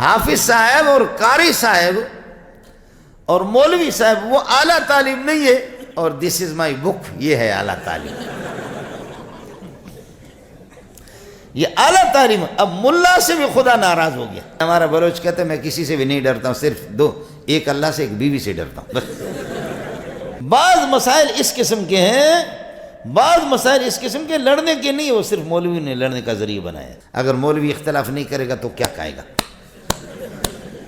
حافظ صاحب اور قاری صاحب اور مولوی صاحب وہ اعلیٰ تعلیم نہیں ہے، اور دس از مائی بک یہ ہے اعلیٰ تعلیم، یہ اعلیٰ تعلیم۔ اب ملا سے بھی خدا ناراض ہو گیا۔ ہمارا بلوچ کہتا ہے میں کسی سے بھی نہیں ڈرتا ہوں، صرف ایک اللہ سے، ایک بیوی سے ڈرتا ہوں بس۔ بعض مسائل اس قسم کے ہیں، بعض مسائل اس قسم کے لڑنے کے نہیں، وہ صرف مولوی نے لڑنے کا ذریعہ بنایا۔ اگر مولوی اختلاف نہیں کرے گا تو کیا کہے گا،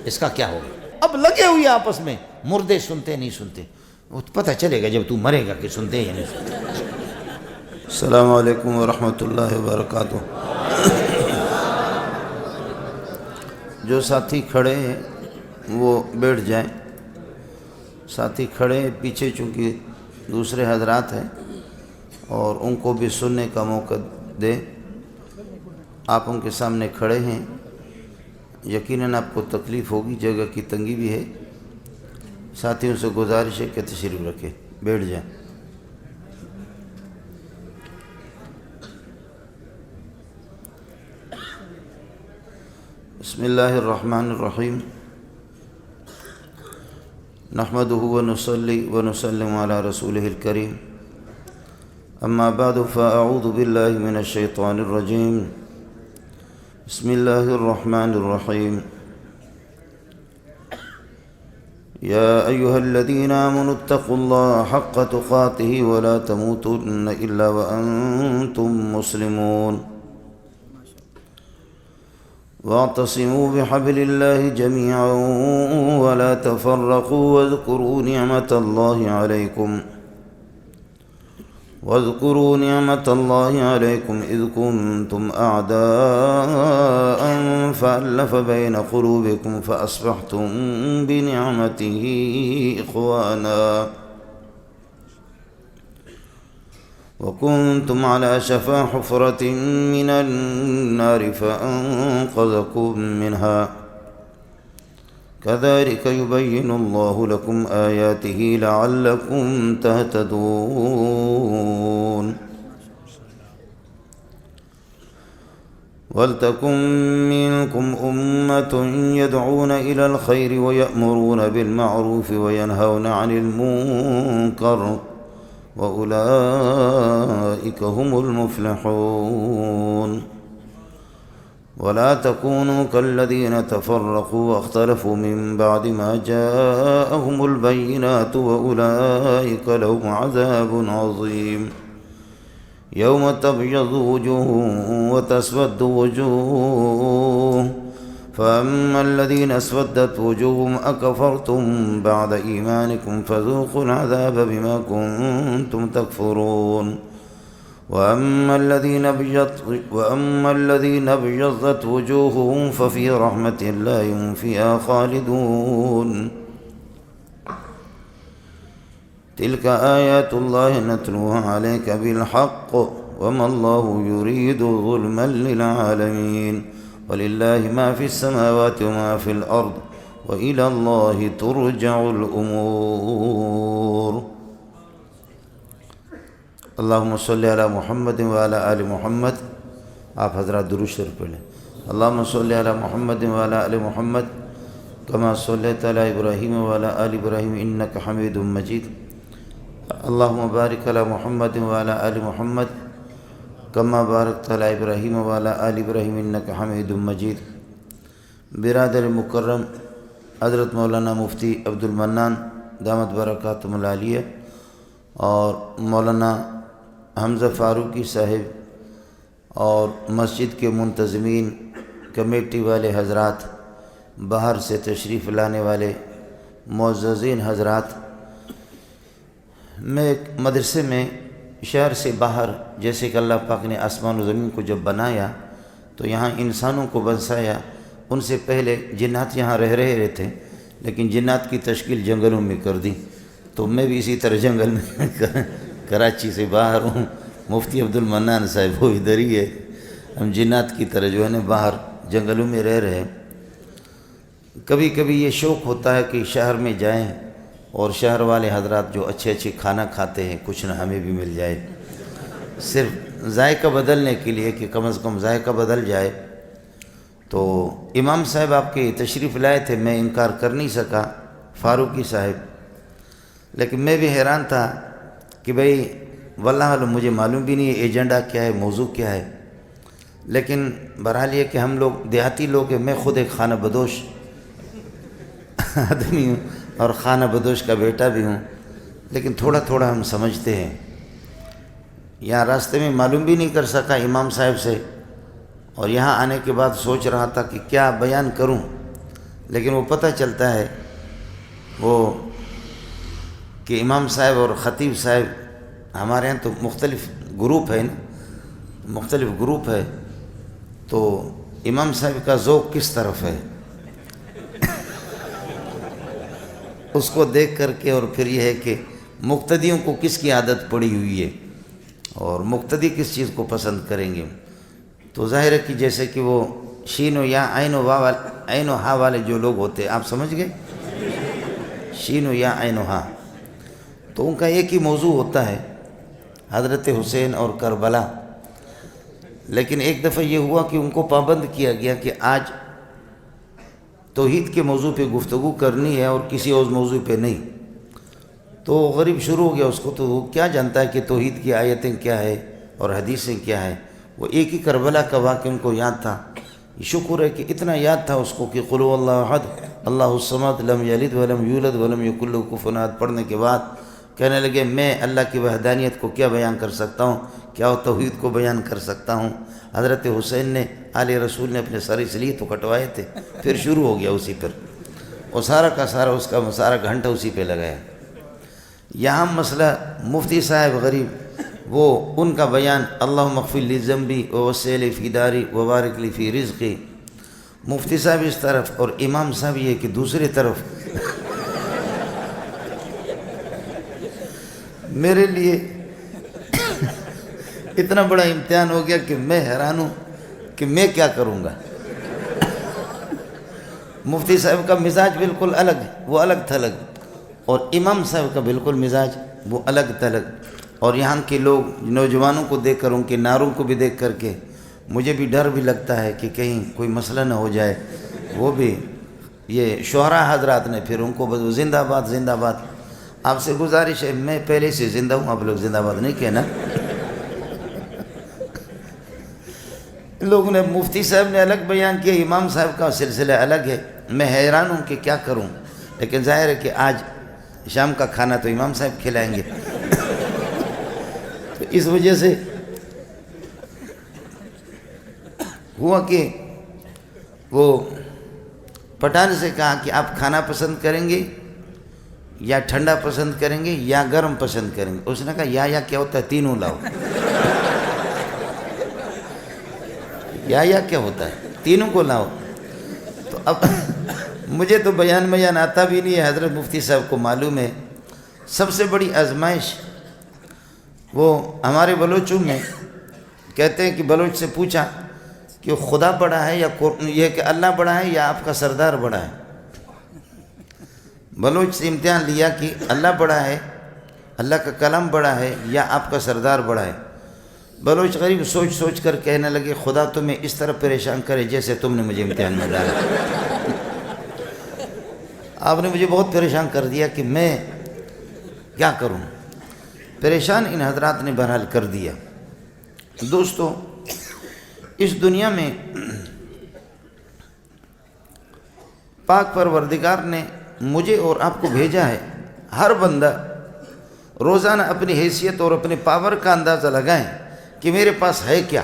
اس کا کیا ہوگا؟ اب لگے ہوئے آپس میں، مردے سنتے نہیں سنتے، وہ پتہ چلے گا جب تو مرے گا کہ سنتے یا نہیں سنتے۔ السلام علیکم ورحمۃ اللہ وبرکاتہ۔ جو ساتھی کھڑے ہیں وہ بیٹھ جائیں، ساتھی کھڑے ہیں پیچھے، چونکہ دوسرے حضرات ہیں اور ان کو بھی سننے کا موقع دیں۔ آپ ان کے سامنے کھڑے ہیں، یقیناً آپ کو تکلیف ہوگی، جگہ کی تنگی بھی ہے۔ ساتھیوں سے گزارش ہے کہ تشریف رکھیں، بیٹھ جائیں۔ بسم اللہ الرحمن الرحیم، نحمدہ ونصلی ونسلم علی رسولہ الکریم، اما بعد فاعوذ باللہ من الشیطان الرجیم، بسم اللہ الرحمن الرحیم، یا ایہا الذین آمنوا اتقوا اللہ حق تقاتہ ولا تموتن الا وانتم مسلمون، واعتصموا بحبل الله جميعا ولا تفرقوا واذكروا نعمة الله عليكم إذ كنتم أعداء فألف بين قلوبكم فأصبحتم بنعمته إخوانا وكنتم على شفا حفرة من النار فأنقذكم منها كذلك يبين الله لكم آياته لعلكم تهتدون ولتكن منكم أمة يدعون إلى الخير ويأمرون بالمعروف وينهون عن المنكر وأولئك هم المفلحون ولا تكونوا كالذين تفرقوا واختلفوا من بعد ما جاءهم البينات وأولئك لهم عذاب عظيم يوم تبيض وجوه وتسود وجوه فأما الذين اسودت وجوههم أكفرتم بعد إيمانكم فذوقوا العذاب بما كنتم تكفرون وأما الذين ابيضت وجوههم ففي رحمة الله هم فيها خالدون تلك آيات الله نتلوها عليك بالحق وما الله يريد ظلما للعالمين ولله ما في السماوات وما في الأرض وإلى الله ترجع الأمور اللهم صل على محمد وعلى آل محمد۔ آپ حضرات درود شریف پڑھ لیں۔ اللهم صل على محمد وعلى آل محمد كما صليت على إبراهيم وعلى آل إبراهيم إنك حميد مجيد اللهم بارك على محمد وعلى آل محمد كما باركت على إبراهيم وعلى آل إبراهيم إنك حميد مجيد۔ برادر مکرم حضرت مولانا مفتی عبد المنان دامت برکاتہم العالیہ اور مولانا حمزہ فاروقی صاحب اور مسجد کے منتظمین، کمیٹی والے حضرات، باہر سے تشریف لانے والے معززین حضرات، میں ایک مدرسے میں شہر سے باہر، جیسے کہ اللہ پاک نے آسمان و زمین کو جب بنایا تو یہاں انسانوں کو بسایا، ان سے پہلے جنات یہاں رہ رہے تھے، لیکن جنات کی تشکیل جنگلوں میں کر دی، تو میں بھی اسی طرح جنگل میں کراچی سے باہر ہوں، مفتی عبد المنان صاحب وہ ادھر ہی ہے، ہم جنات کی طرح جو ہے نا باہر جنگلوں میں رہ رہے ہیں۔ کبھی کبھی یہ شوق ہوتا ہے کہ شہر میں جائیں اور شہر والے حضرات جو اچھے اچھے کھانا کھاتے ہیں کچھ نہ ہمیں بھی مل جائے، صرف ذائقہ بدلنے کے لیے کہ کم از کم ذائقہ بدل جائے۔ تو امام صاحب آپ کے تشریف لائے تھے، میں انکار کر نہیں سکا، فاروقی صاحب، لیکن میں بھی حیران تھا کہ بھئی واللہ علم مجھے معلوم بھی نہیں ہے ایجنڈا کیا ہے، موضوع کیا ہے، لیکن بہرحال یہ کہ ہم لوگ دیہاتی لوگ ہیں، میں خود ایک خانہ بدوش آدمی ہوں اور خانہ بدوش کا بیٹا بھی ہوں، لیکن تھوڑا تھوڑا ہم سمجھتے ہیں۔ یہاں راستے میں معلوم بھی نہیں کر سکا امام صاحب سے، اور یہاں آنے کے بعد سوچ رہا تھا کہ کیا بیان کروں، لیکن وہ پتہ چلتا ہے وہ کہ امام صاحب اور خطیب صاحب ہمارے ہاں تو مختلف گروپ ہے نا، مختلف گروپ ہے، تو امام صاحب کا ذوق کس طرف ہے اس کو دیکھ کر کے، اور پھر یہ ہے کہ مقتدیوں کو کس کی عادت پڑی ہوئی ہے اور مقتدی کس چیز کو پسند کریں گے، تو ظاہر ہے کہ جیسے کہ وہ شین و یا عین و ہا والے جو لوگ ہوتے ہیں، آپ سمجھ گئے، شین و یا عین و ہا، تو ان کا ایک ہی موضوع ہوتا ہے حضرت حسین اور کربلا، لیکن ایک دفعہ یہ ہوا کہ ان کو پابند کیا گیا کہ آج توحید کے موضوع پہ گفتگو کرنی ہے اور کسی اور موضوع پہ نہیں، تو غریب شروع ہو گیا، اس کو تو وہ کیا جانتا ہے کہ توحید کی آیتیں کیا ہے اور حدیثیں کیا ہے، وہ ایک ہی کربلا کا واقعہ ان کو یاد تھا، شکر ہے کہ اتنا یاد تھا اس کو کہ قل هو اللہ احد اللہ الصمد لم یلد ولم یولد ولم یکن لہ کفوا احد پڑھنے کے بعد کہنے لگے میں اللہ کی وحدانیت کو کیا بیان کر سکتا ہوں، کیا وہ توحید کو بیان کر سکتا ہوں۔ حضرت حسین نے آل رسول نے اپنے سر اس لیے تو کٹوائے تھے، پھر شروع ہو گیا اسی پر، اور سارا کا سارا اس کا سارا گھنٹہ اسی پہ لگایا۔ یہاں مسئلہ مفتی صاحب غریب، وہ ان کا بیان اللہم اغفر لی ذنبی ووسع لی فی داری وبارک لی فی رزقی، مفتی صاحب اس طرف اور امام صاحب یہ کہ دوسری طرف۔ میرے لیے اتنا بڑا امتحان ہو گیا کہ میں حیران ہوں کہ میں کیا کروں گا۔ مفتی صاحب کا مزاج بالکل الگ ہے، وہ الگ تھلگ، اور امام صاحب کا بالکل مزاج وہ الگ تھلگ، اور یہاں کے لوگ نوجوانوں کو دیکھ کر، ان کے نعروں کو بھی دیکھ کر کے مجھے بھی ڈر بھی لگتا ہے کہ کہیں کوئی مسئلہ نہ ہو جائے۔ وہ بھی یہ شہرا حضرات نے پھر ان کو زندہ باد زندہ آباد۔ آپ سے گزارش ہے، میں پہلے سے زندہ ہوں، آپ لوگ زندہ باد نہیں کہنا۔ لوگوں نے مفتی صاحب نے الگ بیان کیا، امام صاحب کا سلسلہ الگ ہے، میں حیران ہوں کہ کیا کروں، لیکن ظاہر ہے کہ آج شام کا کھانا تو امام صاحب کھلائیں گے۔ تو اس وجہ سے ہوا کہ وہ پٹھان سے کہا کہ آپ کھانا پسند کریں گے یا ٹھنڈا پسند کریں گے یا گرم پسند کریں گے؟ اس نے کہا یا کیا ہوتا ہے، تینوں لاؤ۔ یا کیا ہوتا ہے، تینوں کو لاؤ۔ تو اب مجھے تو بیان آتا بھی نہیں ہے، حضرت مفتی صاحب کو معلوم ہے۔ سب سے بڑی آزمائش وہ ہمارے بلوچوں میں کہتے ہیں کہ بلوچ سے پوچھا کہ خدا بڑا ہے یا یہ کہ اللہ بڑا ہے یا آپ کا سردار بڑا ہے؟ بلوچ سے امتحان لیا کہ اللہ بڑا ہے، اللہ کا کلام بڑا ہے یا آپ کا سردار بڑا ہے؟ بلوچ غریب سوچ سوچ کر کہنے لگے خدا تمہیں اس طرح پریشان کرے جیسے تم نے مجھے امتحان میں ڈالا۔ آپ نے مجھے بہت پریشان کر دیا کہ میں کیا کروں، پریشان ان حضرات نے بہرحال کر دیا۔ دوستو، اس دنیا میں پاک پروردگار نے مجھے اور آپ کو بھیجا ہے، ہر بندہ روزانہ اپنی حیثیت اور اپنے پاور کا اندازہ لگائیں کہ میرے پاس ہے کیا۔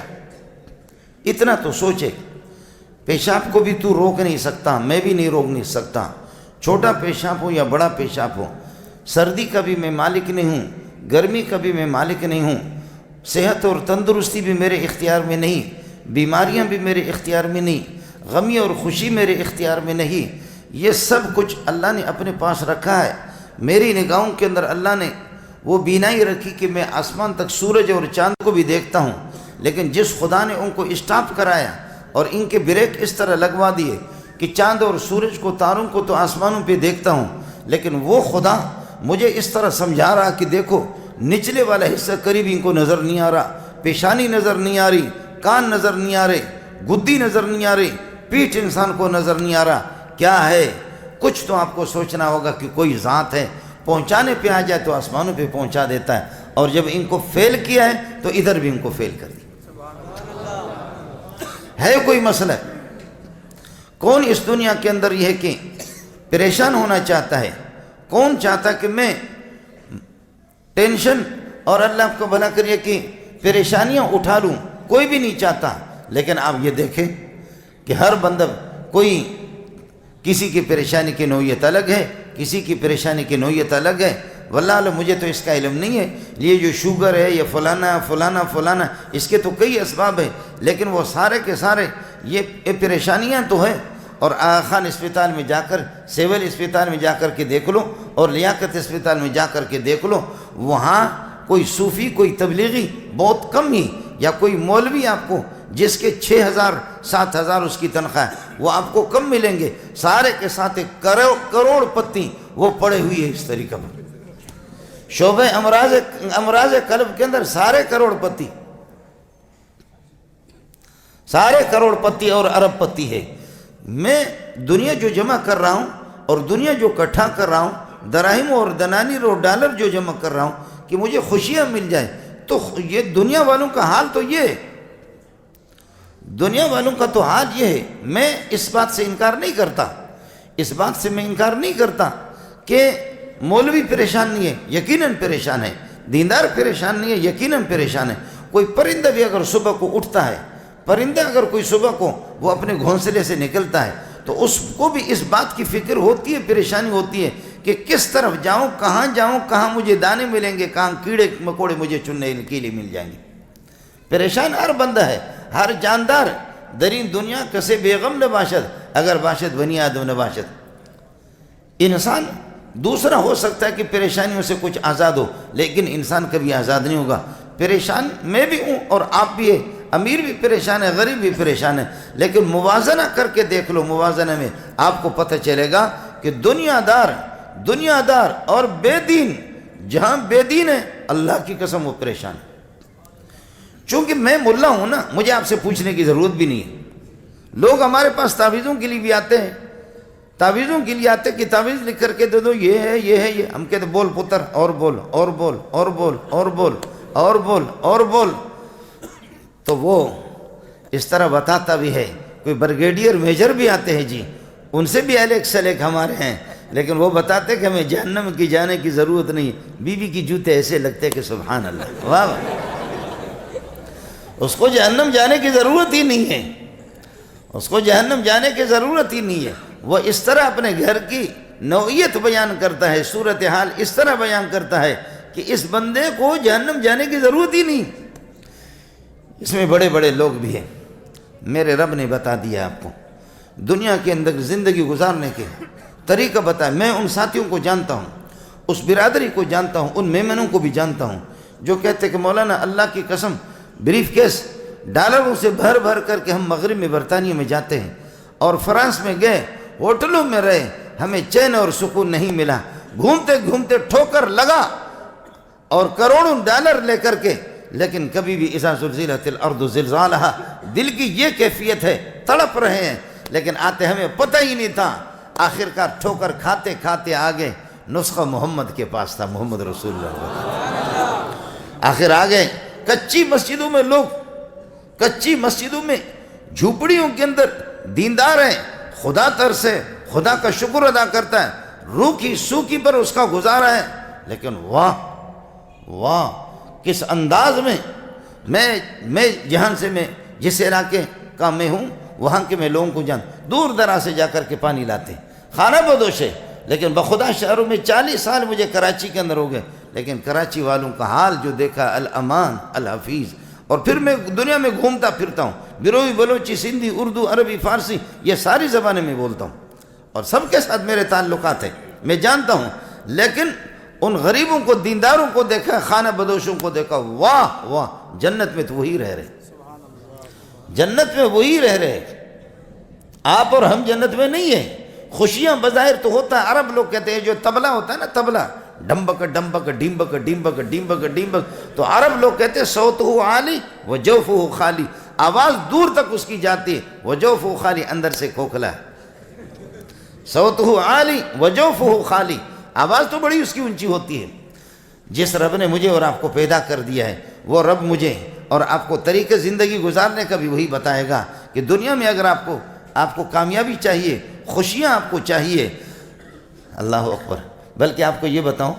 اتنا تو سوچے، پیشاب کو بھی تو روک نہیں سکتا، میں بھی نہیں روک نہیں سکتا، چھوٹا پیشاب ہو یا بڑا پیشاب ہو، سردی کا بھی میں مالک نہیں ہوں، گرمی کا بھی میں مالک نہیں ہوں، صحت اور تندرستی بھی میرے اختیار میں نہیں، بیماریاں بھی میرے اختیار میں نہیں، غمی اور خوشی میرے اختیار میں نہیں، یہ سب کچھ اللہ نے اپنے پاس رکھا ہے۔ میری نگاہوں کے اندر اللہ نے وہ بینائی رکھی کہ میں آسمان تک سورج اور چاند کو بھی دیکھتا ہوں، لیکن جس خدا نے ان کو اسٹاپ کرایا اور ان کے بریک اس طرح لگوا دیے کہ چاند اور سورج کو، تاروں کو تو آسمانوں پہ دیکھتا ہوں، لیکن وہ خدا مجھے اس طرح سمجھا رہا کہ دیکھو نچلے والا حصہ قریب ان کو نظر نہیں آ رہا، پیشانی نظر نہیں آ رہی، کان نظر نہیں آ رہے، گدی نظر نہیں آ رہی، پیٹھ انسان کو نظر نہیں آ رہا کیا ہے. کچھ تو آپ کو سوچنا ہوگا کہ کوئی ذات ہے، پہنچانے پہ آ جائے تو آسمانوں پہ پہنچا دیتا ہے، اور جب ان کو فیل کیا ہے تو ادھر بھی ان کو فیل کر دیا. ہے کوئی مسئلہ؟ کون اس دنیا کے اندر یہ ہے کہ پریشان ہونا چاہتا ہے؟ کون چاہتا کہ میں ٹینشن اور اللہ کو بھلا کریے کہ پریشانیاں اٹھا لوں؟ کوئی بھی نہیں چاہتا. لیکن آپ یہ دیکھیں کہ ہر بندہ، کوئی کسی کی پریشانی کی نوعیت الگ ہے، کسی کی پریشانی کی نوعیت الگ ہے. واللہ عالم مجھے تو اس کا علم نہیں ہے، یہ جو شوگر ہے، یہ فلانا فلانا فلانا، اس کے تو کئی اسباب ہیں، لیکن وہ سارے کے سارے یہ پریشانیاں تو ہیں. اور آغا خان اسپتال میں جا کر، سیول اسپتال میں جا کر کے دیکھ لو، اور لیاقت اسپتال میں جا کر کے دیکھ لو، وہاں کوئی صوفی، کوئی تبلیغی بہت کم ہی، یا کوئی مولوی آپ کو جس کے 6,000 7,000 اس کی تنخواہ ہے، وہ آپ کو کم ملیں گے. سارے کے ساتھ ایک کروڑ پتی وہ پڑے ہوئی ہے اس طریقہ پر. شعبہ امراض قلب کے اندر سارے کروڑ پتی اور ارب پتی ہے. میں دنیا جو جمع کر رہا ہوں اور دنیا جو اکٹھا کر رہا ہوں، دراہم اور دنانیر اور ڈالر جو جمع کر رہا ہوں کہ مجھے خوشیاں مل جائیں، تو یہ دنیا والوں کا حال تو یہ ہے. دنیا والوں کا تو حال یہ ہے. میں اس بات سے انکار نہیں کرتا کہ مولوی پریشان نہیں ہے، یقیناً پریشان ہے. دیندار پریشان نہیں ہے، یقیناً پریشان ہے. کوئی پرندہ بھی اگر صبح کو اٹھتا ہے، پرندہ اگر کوئی صبح کو وہ اپنے گھونسلے سے نکلتا ہے تو اس کو بھی اس بات کی فکر ہوتی ہے، پریشانی ہوتی ہے کہ کس طرف جاؤں، کہاں مجھے دانے ملیں گے، کہاں کیڑے مکوڑے مجھے چننے کے لیے مل جائیں گے. پریشان ہر بندہ ہے، ہر جاندار. درین دنیا کسے بیغم نباشد اگر باشد بنی آدم نباشد. انسان دوسرا ہو سکتا ہے کہ پریشانیوں سے کچھ آزاد ہو، لیکن انسان کبھی آزاد نہیں ہوگا. پریشان میں بھی ہوں اور آپ بھی ہیں، امیر بھی پریشان ہے، غریب بھی پریشان ہے. لیکن موازنہ کر کے دیکھ لو، موازنہ میں آپ کو پتہ چلے گا کہ دنیا دار اور بے دین، جہاں بے دین ہے اللہ کی قسم وہ پریشان ہے. چونکہ میں ملا ہوں نا، مجھے آپ سے پوچھنے کی ضرورت بھی نہیں ہے. لوگ ہمارے پاس تعویذوں کے لیے بھی آتے ہیں، کہ تعویذ لکھ کر کے دے دو، یہ ہے. ہم کہتے بول پتر، اور بول. تو وہ اس طرح بتاتا بھی ہے. کوئی بریگیڈیئر میجر بھی آتے ہیں جی، ان سے بھی الیک سلیک ہمارے ہیں، لیکن وہ بتاتے کہ ہمیں جہنم کی جانے کی ضرورت نہیں. بیوی کی جوتے ایسے لگتے کہ سبحان اللہ، واہ واہ، اس کو جہنم جانے کی ضرورت ہی نہیں ہے، وہ اس طرح اپنے گھر کی نوعیت بیان کرتا ہے، صورتحال اس طرح بیان کرتا ہے کہ اس بندے کو جہنم جانے کی ضرورت ہی نہیں. اس میں بڑے بڑے لوگ بھی ہیں. میرے رب نے بتا دیا آپ کو دنیا کے اندر زندگی گزارنے کے طریقہ بتایا. میں ان ساتھیوں کو جانتا ہوں، اس برادری کو جانتا ہوں، ان میمنوں کو بھی جانتا ہوں جو کہتے کہ مولانا اللہ کی قسم بریف کیس ڈالروں سے بھر کر کے ہم مغرب میں برطانیہ میں جاتے ہیں، اور فرانس میں گئے، ہوٹلوں میں رہے، ہمیں چین اور سکون نہیں ملا. گھومتے ٹھوکر لگا اور کروڑوں ڈالر لے کر کے، لیکن کبھی بھی اذا زلزلت الارض زلزالہا، دل کی یہ کیفیت ہے، تڑپ رہے ہیں، لیکن آتے ہمیں پتہ ہی نہیں تھا. آخرکار ٹھوکر کھاتے آگے نسخہ محمد کے پاس تھا، محمد رسول اللہ. آخر آگے کچی مسجدوں میں جھوپڑیوں کے اندر دیندار ہیں، خدا ترسے، خدا کا شکر ادا کرتا ہے، روکھی سوکھی پر اس کا گزارا ہے. لیکن واہ کس انداز میں میں جہاں سے میں جس علاقے کا میں ہوں وہاں کے میں لوگوں کو دور دراز سے جا کر کے پانی لاتے ہیں، خانہ بدوش ہے. لیکن بخدا شہروں میں 40 سال مجھے کراچی کے اندر ہو گئے، لیکن کراچی والوں کا حال جو دیکھا، الامان الحفیظ. اور پھر میں دنیا میں گھومتا پھرتا ہوں، بروی، بلوچی، سندھی، اردو، عربی، فارسی، یہ ساری زبانیں میں بولتا ہوں، اور سب کے ساتھ میرے تعلقات ہیں، میں جانتا ہوں. لیکن ان غریبوں کو، دینداروں کو دیکھا، خانہ بدوشوں کو دیکھا، واہ جنت میں تو وہی رہ رہے. آپ اور ہم جنت میں نہیں ہیں. خوشیاں بظاہر تو ہوتا ہے، عرب لوگ کہتے ہیں جو تبلا ہوتا ہے نا، تبلا ڈمبک ڈمبک ڈمبک ڈمبک ڈمبک ڈمبک. تو عرب لوگ کہتے ہیں صوتہ عالی وجوفہ خالی، آواز دور تک اس کی جاتی ہے، وجوفہ خالی، اندر سے کھوکھلا ہے. صوتہ عالی وجوفہ خالی، آواز تو بڑی اس کی اونچی ہوتی ہے. جس رب نے مجھے اور آپ کو پیدا کر دیا ہے وہ رب مجھے اور آپ کو طریقے زندگی گزارنے کا بھی وہی بتائے گا کہ دنیا میں اگر آپ کو کامیابی چاہیے، خوشیاں آپ کو چاہیے، اللہ اکبر. بلکہ آپ کو یہ بتاؤں،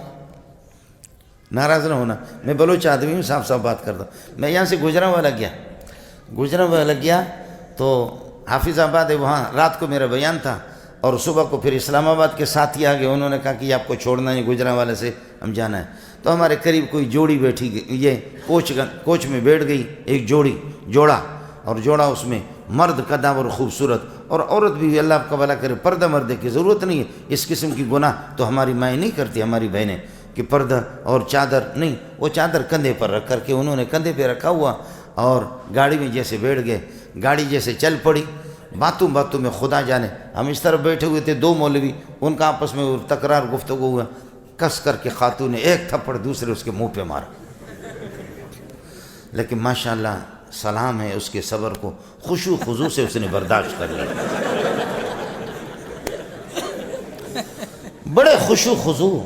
ناراض نہ ہونا، میں بلوچ آدمی ہوں، صاف صاف بات کرتا ہوں. میں یہاں سے گجرانوالہ گیا تو حافظ آباد ہے، وہاں رات کو میرا بیان تھا اور صبح کو پھر اسلام آباد کے ساتھی آ گئے. انہوں نے کہا کہ یہ آپ کو چھوڑنا ہے، گجرانوالہ سے ہم جانا ہے. تو ہمارے قریب کوئی جوڑی بیٹھی گئی، یہ کوچ میں بیٹھ گئی ایک جوڑا، اور جوڑا اس میں مرد قدام اور خوبصورت، اور عورت بھی اللہ آپ کا بھلا کرے، پردہ مردے کی ضرورت نہیں ہے. اس قسم کی گناہ تو ہماری مائیں نہیں کرتی، ہماری بہنیں، کہ پردہ اور چادر نہیں. وہ چادر کندھے پر رکھ کر کے انہوں نے کندھے پہ رکھا ہوا اور گاڑی میں جیسے بیٹھ گئے، گاڑی جیسے چل پڑی. باتوں میں خدا جانے، ہم اس طرف بیٹھے ہوئے تھے، دو مولوی، ان کا آپس میں تکرار گفتگو ہوا. کس کر کے خاتون نے ایک تھپڑ دوسرے اس کے منہ پہ مارا. لیکن ماشاءاللہ سلام ہے اس کے صبر کو، خشوع خضوع سے اس نے برداشت کر لیا. بڑے خشوع خضوع.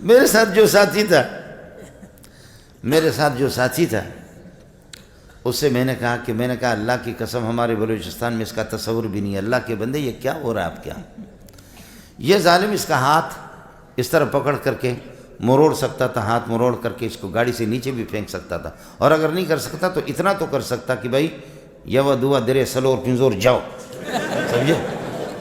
میرے ساتھ جو ساتھی تھا اس سے میں نے کہا اللہ کی قسم ہمارے بلوچستان میں اس کا تصور بھی نہیں ہے. اللہ کے بندے یہ کیا ہو رہا ہے آپ کیا؟ یہ ظالم اس کا ہاتھ اس طرح پکڑ کر کے مروڑ سکتا تھا، ہاتھ مروڑ کر کے اس کو گاڑی سے نیچے بھی پھینک سکتا تھا، اور اگر نہیں کر سکتا تو اتنا تو کر سکتا کہ بھائی یوا دوا درے سلور پنزور جاؤ، سمجھے،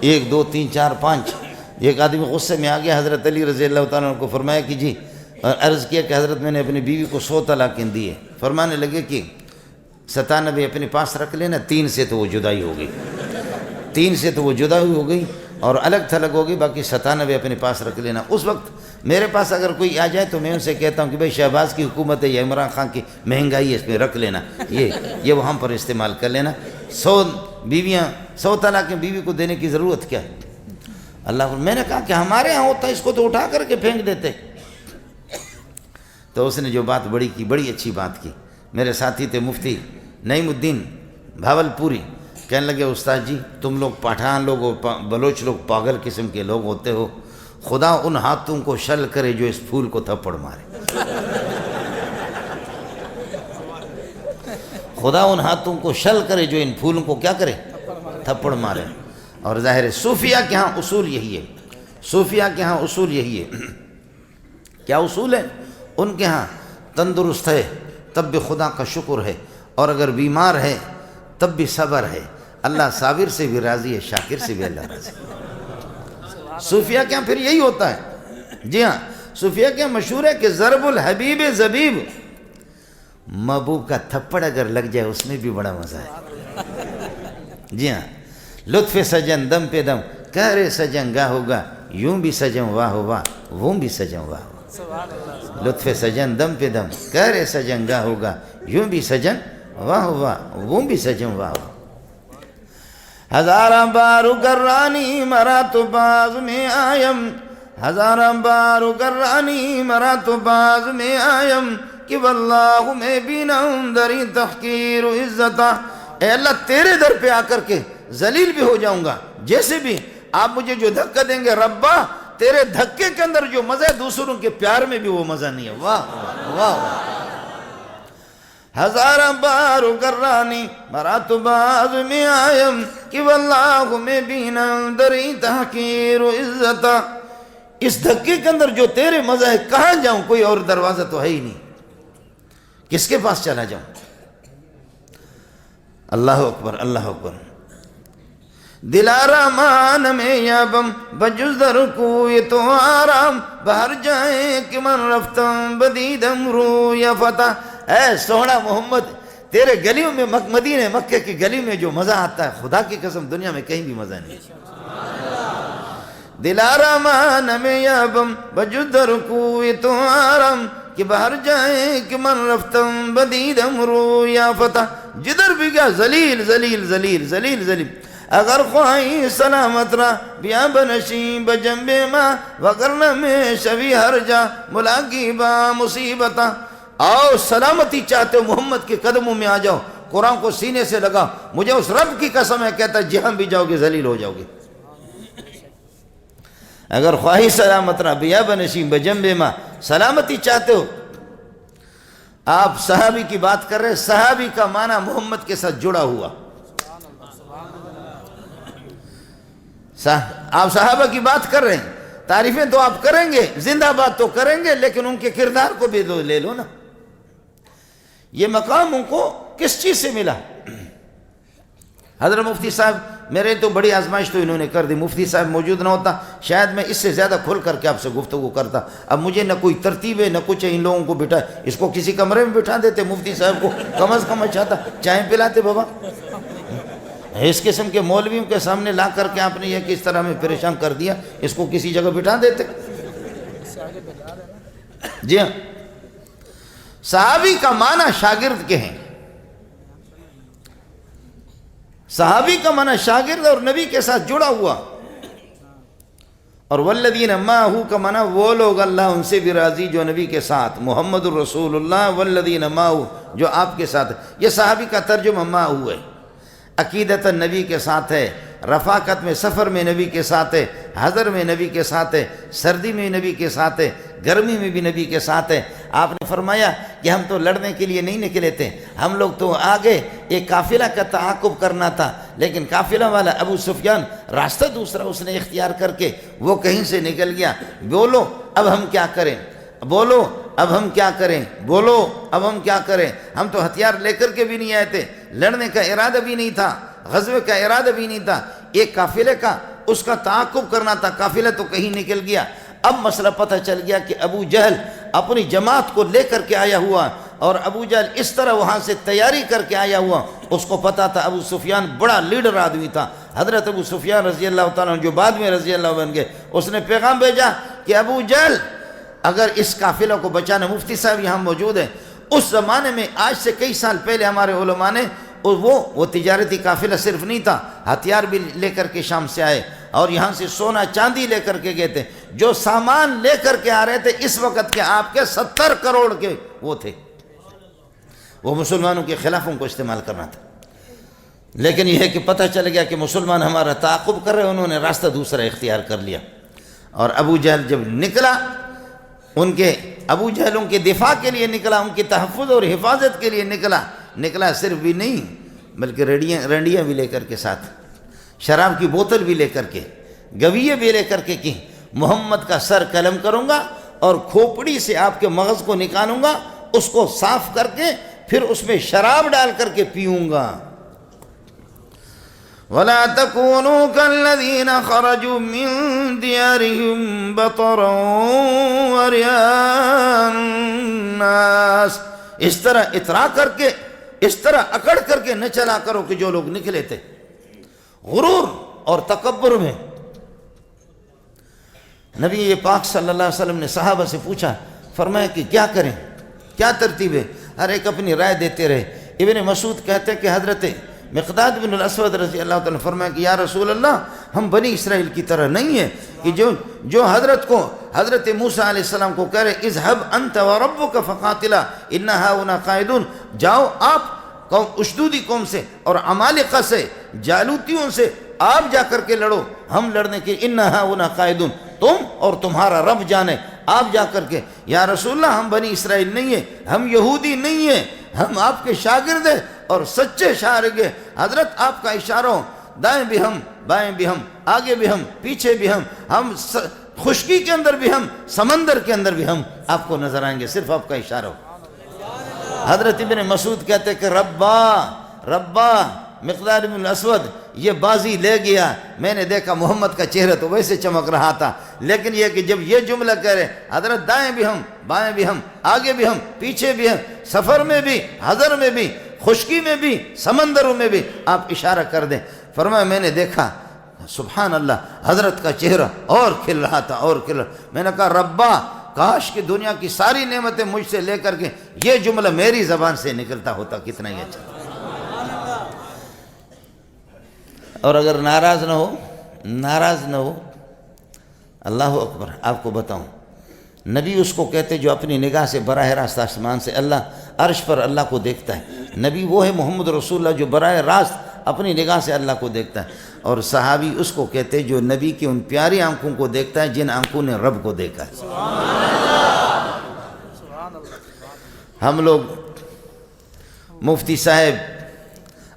1 2 3 4 5. ایک آدمی غصے میں آ گیا، حضرت علی رضی اللہ تعالیٰ عنہ کو فرمایا کہ جی، عرض کیا کہ حضرت میں نے اپنی بیوی کو 100 طلاقیں دی ہے. فرمانے لگے کہ 97 اپنے پاس رکھ لینا، 3 سے تو وہ جدائی ہو گئی، 3 سے تو وہ جدائی ہو گئی اور الگ تھلگ ہو گئی، باقی 97 اپنے پاس رکھ لینا. اس وقت میرے پاس اگر کوئی آ جائے تو میں ان سے کہتا ہوں کہ بھائی شہباز کی حکومت ہے یا عمران خان کی مہنگائی ہے، اس میں رکھ لینا، یہ وہ ہم پر استعمال کر لینا. 100 طلاقیں بیوی کو دینے کی ضرورت کیا ہے؟ اللہ، میں نے کہا کہ ہمارے ہاں ہوتا اس کو تو اٹھا کر کے پھینک دیتے. تو اس نے جو بات بڑی اچھی بات کی. میرے ساتھی تھے مفتی نعیم الدین بھاول پوری، کہنے لگے استاد جی تم لوگ پٹھان لوگ اور بلوچ لوگ پاگل قسم کے لوگ ہوتے ہو، خدا ان ہاتھوں کو شل کرے جو اس پھول کو تھپڑ مارے. خدا ان ہاتھوں کو شل کرے جو ان پھولوں کو کیا کرے، تھپڑ مارے. اور ظاہر ہے صوفیہ کے ہاں اصول یہی ہے. کیا اصول ہے ان کے ہاں؟ تندرست ہے تب بھی خدا کا شکر ہے، اور اگر بیمار ہے تب بھی صبر ہے. اللہ صابر سے بھی راضی ہے، شاکر سے بھی اللہ راضی ہے. صوفیہ کے ہاں پھر یہی ہوتا ہے. جی ہاں، صوفیہ کے ہاں مشہور ہے کہ ضرب الحبیب زبیب، محبوب کا تھپڑ اگر لگ جائے اس میں بھی بڑا مزہ ہے. جی ہاں، لطف سجن دم پہ دم، کہہ رے سجن گاہ ہوگا، یوں بھی سجن واہ واہ، وہ بھی سجن واہ واہ. لطف سجن دم پہ دم، کہہ رے سجن گاہ ہوگا، یوں بھی سجن واہ واہ، وہ بھی سجن واہ واہ. ہزاراں بار گرانی مرا تو باز میں آیم، ہزاراں بار گرانی مرا تو باز میں آیم، کہ واللہ میں بینم دری تحقیر و عزتا. اے اللہ تیرے در پہ آ کر کے ذلیل بھی ہو جاؤں گا، جیسے بھی آپ مجھے جو دھکا دیں گے ربا، تیرے دھکے کے اندر جو مزہ ہے دوسروں کے پیار میں بھی وہ مزہ نہیں ہے. واہ واہ واہ. ہزاراں بار گرانی مرا تو باز میں آیم، کہ واللہ میں بینم دری تحقیر و عزتا. اس دھکے کے اندر جو تیرے مزہ ہے، کہاں جاؤں؟ کوئی اور دروازہ تو ہے ہی نہیں، کس کے پاس چلا جاؤں؟ اللہ اکبر، اللہ اکبر. دلارامان میں یابم بجز در کوئی تو آرام، باہر جائیں کہ من رفتم بدیدم رو یا فتح. اے سونا محمد، تیرے گلیوں میں مدینہ مکہ کی گلی میں جو مزہ آتا ہے، خدا کی قسم دنیا میں کہیں بھی مزہ نہیں. دلارامان میں یابم بجز در کوئی تو آرام، کہ باہر جائیں کہ من رفتم بدیدم رو یا فتح. جدھر بھی گیا ذلیل ذلیل ذلیل ذلیل ذلیل. اگر خواہی سلامت را بیا بنشی بجنب ما وگرنہ میں شوی ہر جا ملاقی با مصیبتا. آؤ سلامتی چاہتے ہو محمد کے قدموں میں آ جاؤ, قرآن کو سینے سے لگا, مجھے اس رب کی قسم ہے کہتا ہے جہاں بھی جاؤ گے ذلیل ہو جاؤ گے. اگر خواہی سلامت را بیا بنشی بجنب ما, سلامتی چاہتے ہو. آپ صحابی کی بات کر رہے, صحابی کا معنی محمد کے ساتھ جڑا ہوا. آپ صحابہ کی بات کر رہے ہیں, تعریفیں تو آپ کریں گے, زندہ باد تو کریں گے, لیکن ان کے کردار کو بھی لے لو نا. یہ مقام ان کو کس چیز سے ملا؟ حضرت مفتی صاحب, میرے تو بڑی آزمائش تو انہوں نے کر دی. مفتی صاحب موجود نہ ہوتا شاید میں اس سے زیادہ کھل کر کے آپ سے گفتگو کرتا. اب مجھے نہ کوئی ترتیب ہے نہ کچھ ہے, ان لوگوں کو بٹھا, اس کو کسی کمرے میں بٹھا دیتے, مفتی صاحب کو کم از کم اچھاتا, چائے پلاتے. بابا اس قسم کے مولویوں کے سامنے لا کر کے آپ نے یہ کس طرح میں پریشان کر دیا, اس کو کسی جگہ بٹھا دیتے. جی ہاں, صحابی کا معنی شاگرد کے ہیں. صحابی کا معنی شاگرد اور نبی کے ساتھ جڑا ہوا. اور والذین معہ کا معنی وہ لوگ اللہ ان سے بھی راضی جو نبی کے ساتھ, محمد الرسول اللہ والذین معہ جو آپ کے ساتھ. یہ صحابی کا ترجمہ معہ ہے. عقیدت نبی کے ساتھ ہے, رفاقت میں سفر میں نبی کے ساتھ ہے, حضر میں نبی کے ساتھ ہے, سردی میں نبی کے ساتھ ہے, گرمی میں بھی نبی کے ساتھ ہے. آپ نے فرمایا کہ ہم تو لڑنے کے لیے نہیں نکلے تھے, ہم لوگ تو آگے ایک قافلہ کا تعاقب کرنا تھا, لیکن قافلہ والا ابو سفیان راستہ دوسرا اس نے اختیار کر کے وہ کہیں سے نکل گیا. بولو اب ہم کیا کریں, بولو اب ہم کیا کریں, بولو اب ہم کیا کریں. ہم تو ہتھیار لے کر کے بھی نہیں آئے تھے, لڑنے کا ارادہ بھی نہیں تھا, غزوے کا ارادہ بھی نہیں تھا, ایک قافلے کا اس کا تعاقب کرنا تھا. قافلہ تو کہیں نکل گیا. اب مسئلہ پتہ چل گیا کہ ابو جہل اپنی جماعت کو لے کر کے آیا ہوا, اور ابو جہل اس طرح وہاں سے تیاری کر کے آیا ہوا. اس کو پتا تھا ابو سفیان بڑا لیڈر آدمی تھا. حضرت ابو سفیان رضی اللہ تعالیٰ جو بعد میں رضی اللہ بن گئے, اس نے پیغام بھیجا کہ ابو جہل اگر اس قافلہ کو بچانا, مفتی صاحب یہاں موجود ہیں, اس زمانے میں آج سے کئی سال پہلے ہمارے علماء نے وہ تجارتی قافلہ صرف نہیں تھا, ہتھیار بھی لے کر کے شام سے آئے, اور یہاں سے سونا چاندی لے کر کے گئے تھے. جو سامان لے کر کے آ رہے تھے اس وقت کے آپ کے 70 کروڑ کے وہ تھے. وہ مسلمانوں کے خلاف ان کو استعمال کرنا تھا. لیکن یہ ہے کہ پتہ چل گیا کہ مسلمان ہمارا تعاقب کر رہے, انہوں نے راستہ دوسرا اختیار کر لیا. اور ابو جہل جب نکلا, ابو جہل ان کے دفاع کے لیے نکلا, ان کی تحفظ اور حفاظت کے لیے نکلا صرف بھی نہیں بلکہ رنڈیاں بھی لے کر کے ساتھ, شراب کی بوتل بھی لے کر کے, گویے بھی لے کر کے کی. محمد کا سر قلم کروں گا اور کھوپڑی سے آپ کے مغز کو نکالوں گا, اس کو صاف کر کے پھر اس میں شراب ڈال کر کے پیوں گا. وَلَا تَكُونُوا كَالَّذِينَ خَرَجُوا مِن دِيَارِهِمْ بَطَرًا وَرِئَاءَ النَّاسِ. اس طرح اترا کر کے, اس طرح اکڑ کر کے نہ چلا کرو کہ جو لوگ نکلے تھے غرور اور تکبر میں. نبی پاک صلی اللہ علیہ وسلم نے صحابہ سے پوچھا, فرمایا کہ کیا کریں, کیا ترتیب ہے؟ ہر ایک اپنی رائے دیتے رہے. ابن مسعود کہتے ہیں کہ حضرت مقداد بن الاسود رضی اللہ تعالیٰ نے فرمایا کہ یا رسول اللہ, ہم بنی اسرائیل کی طرح نہیں ہیں کہ جو حضرت موسیٰ علیہ السلام کو کہہ رہے اذهب انت وربک فقاتلا ان هؤلاء قاعدون, جاؤ آپ قوم اشدودی قوم سے اور عمالقہ سے, جالوتیوں سے آپ جا کر کے لڑو, ہم لڑنے کے ان هؤلاء قاعدون, تم اور تمہارا رب جانے, آپ جا کر کے. یا رسول اللہ ہم بنی اسرائیل نہیں ہیں, ہم یہودی نہیں ہیں, ہم آپ کے شاگرد ہیں اور سچے شاگرد ہیں. حضرت آپ کا اشارہ ہو, دائیں بھی ہم, بائیں بھی ہم, آگے بھی ہم, پیچھے بھی ہم خشکی کے اندر بھی ہم, سمندر کے اندر بھی ہم آپ کو نظر آئیں گے, صرف آپ کا اشارہ ہو. حضرت ابن مسعود کہتے ہیں کہ ربا مقداد بن الاسود یہ بازی لے گیا. میں نے دیکھا محمد کا چہرہ تو ویسے چمک رہا تھا, لیکن یہ کہ جب یہ جملہ کہہ رہے حضرت دائیں بھی ہم, بائیں بھی ہم, آگے بھی ہم, پیچھے بھی ہم, سفر میں بھی, حضر میں بھی, خشکی میں بھی, سمندروں میں بھی آپ اشارہ کر دیں. فرمایا میں نے دیکھا سبحان اللہ حضرت کا چہرہ اور کھل رہا تھا اور کھل رہا. میں نے کہا ربا کاش کہ دنیا کی ساری نعمتیں مجھ سے لے کر کے یہ جملہ میری زبان سے نکلتا ہوتا, کتنا ہی اچھا. اور اگر ناراض نہ ہو اللہ اکبر، آپ کو بتاؤں نبی اس کو کہتے جو اپنی نگاہ سے براہ راست آسمان سے عرش پر اللہ کو دیکھتا ہے۔ نبی وہ ہے محمد رسول اللہ جو براہ راست اپنی نگاہ سے اللہ کو دیکھتا ہے، اور صحابی اس کو کہتے جو نبی کی ان پیاری آنکھوں کو دیکھتا ہے جن آنکھوں نے رب کو دیکھا ہے۔ ہم لوگ مفتی صاحب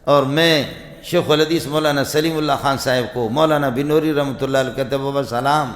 اور میں شیخ الحدیث مولانا سلیم اللہ خان صاحب کو مولانا بنوری رحمۃ اللہ علیہ کہتے بابا سلام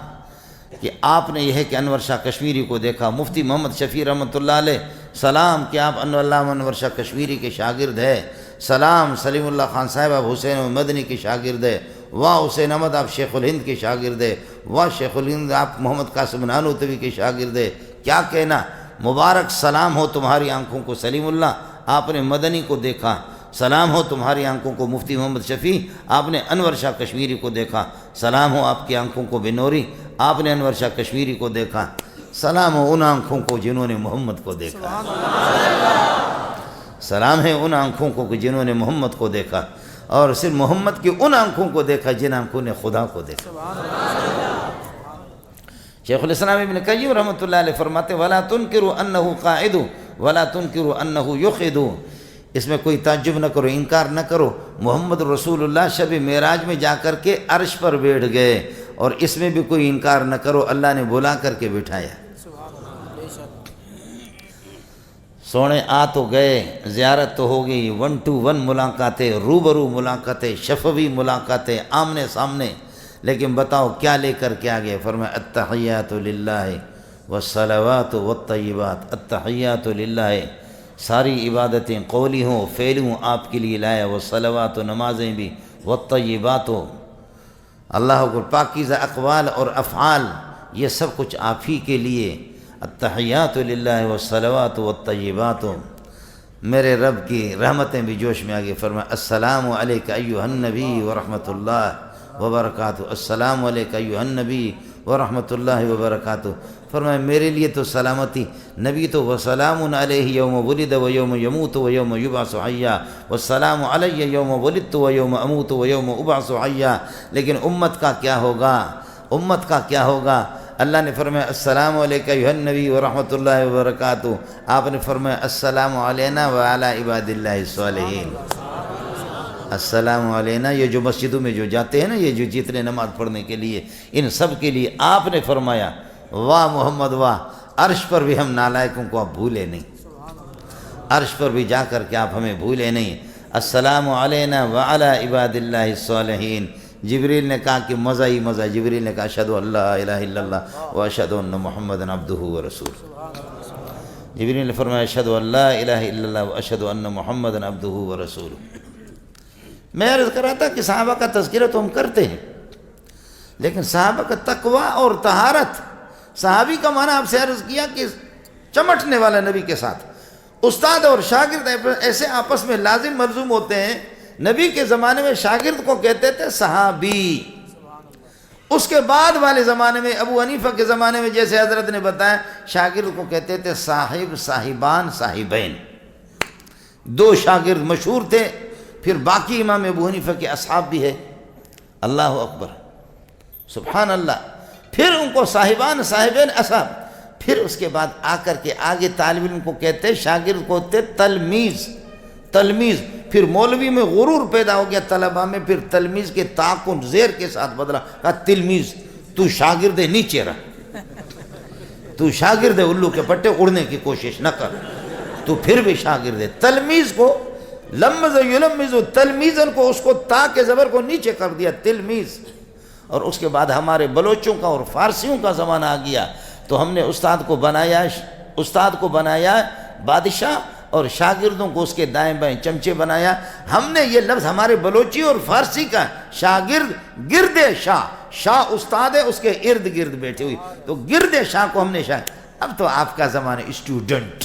کہ آپ نے یہ ہے کہ انور شاہ کشمیری کو دیکھا۔ مفتی محمد شفیع رحمۃ اللہ علیہ سلام کہ آپ علامہ انور شاہ کشمیری کے شاگرد ہے۔ سلام سلیم اللہ خان صاحب آپ حسین مدنی کے شاگرد ہے۔ واہ حسین احمد آپ شیخ الہند کے شاگرد ہے۔ واہ شیخ الہند آپ محمد قاسم نانوتوی کے شاگرد ہے۔ کیا کہنا، مبارک سلام ہو تمہاری آنکھوں کو سلیم اللہ، آپ نے مدنی کو دیکھا۔ سلام ہو تمہاری آنکھوں کو مفتی محمد شفیع، آپ نے انور شاہ کشمیری کو دیکھا۔ سلام ہو آپ کی آنکھوں کو بنوری، آپ نے انور شاہ کشمیری کو دیکھا۔ سلام ہو ان آنکھوں کو جنہوں نے محمد کو دیکھا۔ سلام ہے ان آنکھوں کو جنہوں نے محمد کو دیکھا، اور صرف محمد کی ان آنکھوں کو دیکھا جن آنکھوں نے خدا کو دیکھا۔ شیخ الاسلام ابن قیم رحمۃ اللہ علیہ فرماتے وَلَا تُنْكِرُوا أَنَّهُ قَاعِدُ وَلَا تُنْكِرُوا أَنَّهُ يُقْعِدُ، اس میں کوئی تعجب نہ کرو، انکار نہ کرو، محمد رسول اللہ شب معراج میں جا کر کے عرش پر بیٹھ گئے، اور اس میں بھی کوئی انکار نہ کرو اللہ نے بلا کر کے بٹھایا۔ سونے آ تو گئے، زیارت تو ہو گئی، 1 to 1 ملاقاتیں، روبرو ملاقاتیں، شفوی ملاقاتیں، آمنے سامنے، لیکن بتاؤ کیا لے کر کے آگے؟ فرمایا التحیات للہ والصلوات والطیبات، التحیات للہ، ساری عبادتیں قولی ہوں فعلی ہوں آپ کے لیے لایا، والصلوات نمازیں بھی، والطیبات اللہ کو پاکیزہ اقوال اور افعال، یہ سب کچھ آپ ہی کے لیے، التحیات للہ والصلوات والطیبات۔ میرے رب کی رحمتیں بھی جوش میں آگے فرمایا السلام علیک ایھا النبی ورحمۃ اللہ وبرکاتہ، السلام علیک ایھا النبی ورحمۃ اللہ وبرکاتہ۔ فرمایا میرے لیے تو سلامتی، نبی تو وسلام علیہ یوم ولد و یوم یموت و یوم یبعث حیا، والسلام علیہ یوم ولدت و یوم اموت و یوم ابعث حیا، لیکن امت کا کیا ہوگا؟ امت کا کیا ہوگا؟ اللہ نے فرمایا السلام علیک ایھا النبی ورحمۃ اللہ وبرکاتہ، آپ نے فرمایا السلام علینا وعلی عباد اللہ الصالحین۔ السلام علینا، یہ جو مسجدوں میں جو جاتے ہیں نا، یہ جو جتنے نماز پڑھنے کے لیے، ان سب کے لیے آپ نے فرمایا واہ محمد واہ، عرش پر بھی ہم نالائقوں کو آپ بھولے نہیں، عرش پر بھی جا کر کے آپ ہمیں بھولے نہیں۔ السلام علینا وعلی عباد اللہ الصالحین۔ جبریل نے کہا کہ مزہ ہی مزہ، جبریل نے کہا اشہد ان لا الہ الا اللہ واشہد ان محمد عبدہ ورسولہ۔ جبریل نے فرمایا اشہد ان لا الہ الا اللہ واشہد ان محمد عبدہ ورسولہ۔ میں عرض کر رہا تھا کہ صحابہ کا تذکرہ تو ہم کرتے ہیں، لیکن صحابہ کا تقویٰ اور طہارت، صحابی کا معنی آپ سے عرض کیا کہ چمٹنے والا نبی کے ساتھ، استاد اور شاگرد ایسے آپس میں لازم ملزوم ہوتے ہیں۔ نبی کے زمانے میں شاگرد کو کہتے تھے صحابی، اس کے بعد والے زمانے میں ابو حنیفہ کے زمانے میں جیسے حضرت نے بتایا، شاگرد کو کہتے تھے صاحب، صاحبان، صاحبین۔ 2 شاگرد مشہور تھے، پھر باقی امام ابو حنیفہ کے اصحاب بھی ہے۔ اللہ اکبر، سبحان اللہ۔ پھر ان کو صاحبان، صاحبین، اصحاب۔ پھر اس کے بعد آ کر کے آگے طالب علم کو کہتے، شاگرد کو کہتے تلمیذ، تلمیذ۔ پھر مولوی میں غرور پیدا ہو گیا طلبہ میں، پھر تلمیذ کے تعاقن زیر کے ساتھ بدلا، کہا تلمیذ، تو شاگرد نیچے رہ، تو شاگرد الو کے پٹے اڑنے کی کوشش نہ کر، تو پھر بھی شاگرد ہے۔ تلمیذ کو لمز یلمز تلمیذن کو، اس کو تا کے زبر کو نیچے کر دیا، تلمیذ۔ اور اس کے بعد ہمارے بلوچوں کا اور فارسیوں کا زمانہ آ گیا، تو ہم نے استاد کو بنایا بادشاہ، اور شاگردوں کو اس کے دائیں بائیں چمچے بنایا۔ ہم نے یہ لفظ ہمارے بلوچی اور فارسی کا، شاگرد گرد شاہ، شاہ استاد ہے، اس کے ارد گرد بیٹھے ہوئی، تو گرد شاہ کو ہم نے شاہ۔ اب تو آپ کا زمانہ اسٹوڈنٹ،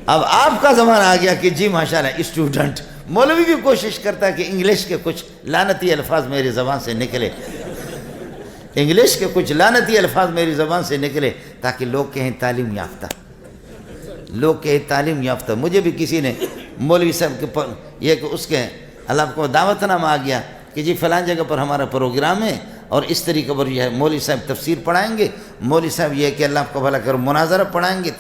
اب آپ کا زمانہ آ گیا کہ جی ماشاءاللہ اسٹوڈنٹ۔ مولوی بھی کوشش کرتا ہے کہ انگلش کے کچھ لعنتی الفاظ میری زبان سے نکلے، انگلش کے کچھ لعنتی الفاظ میری زبان سے نکلے، تاکہ لوگ کہیں تعلیم یافتہ، لوگ کہیں تعلیم یافتہ۔ مجھے بھی کسی نے مولوی صاحب کے یہ کہ اس کے اللہ کو دعوت نامہ آ گیا کہ جی فلاں جگہ پر ہمارا پروگرام ہے اور اس طریقے پر جو ہے مولوی صاحب تفسیر پڑھائیں گے. مولوی صاحب یہ کہ اللہ کو بھلا کرو مناظرہ پڑھائیں گے,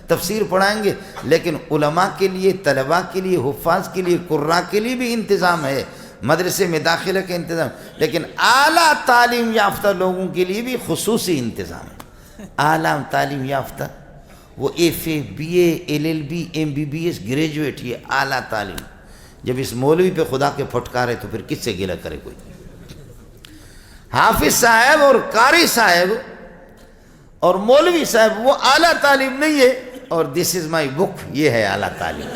تفسیر پڑھائیں گے. لیکن علماء کے لیے, طلباء کے لیے, حفاظ کے لیے, قراء کے لیے بھی انتظام ہے, مدرسے میں داخلہ کا انتظام. لیکن اعلیٰ تعلیم یافتہ لوگوں کے لیے بھی خصوصی انتظام ہے. اعلیٰ تعلیم یافتہ وہ F A, B A, L L B, M B B S graduate, یہ اعلیٰ تعلیم. جب اس مولوی پہ خدا کے پھٹکارے تو پھر کس سے گلہ کرے کوئی؟ حافظ صاحب اور قاری صاحب اور مولوی صاحب وہ اعلیٰ تعلیم نہیں ہے, اور دس از مائی بک یہ ہے اعلیٰ تعلیم.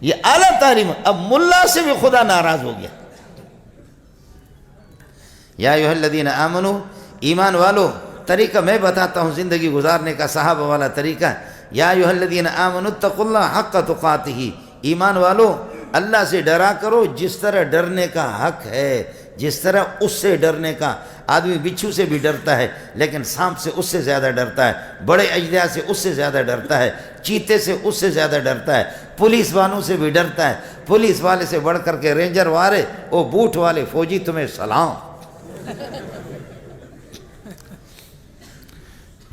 یہ اعلیٰ تعلیم. اب ملا سے بھی خدا ناراض ہو گیا. یا ایھا الذین آمنو, ایمان والو, طریقہ میں بتاتا ہوں زندگی گزارنے کا, صحابہ والا طریقہ. یا ایھا الذین آمنوا اتقوا اللہ حق تقاتہ, ایمان والو اللہ سے ڈرا کرو جس طرح ڈرنے کا حق ہے, جس طرح اس سے ڈرنے کا. آدمی بچھو سے بھی ڈرتا ہے لیکن سانپ سے اس سے زیادہ ڈرتا ہے, بڑے اجدہا سے اس سے زیادہ ڈرتا ہے, چیتے سے اس سے زیادہ ڈرتا ہے, پولیس والوں سے بھی ڈرتا ہے. پولیس والے سے بڑھ کر کے رینجر والے, او بوٹ والے فوجی تمہیں سلام.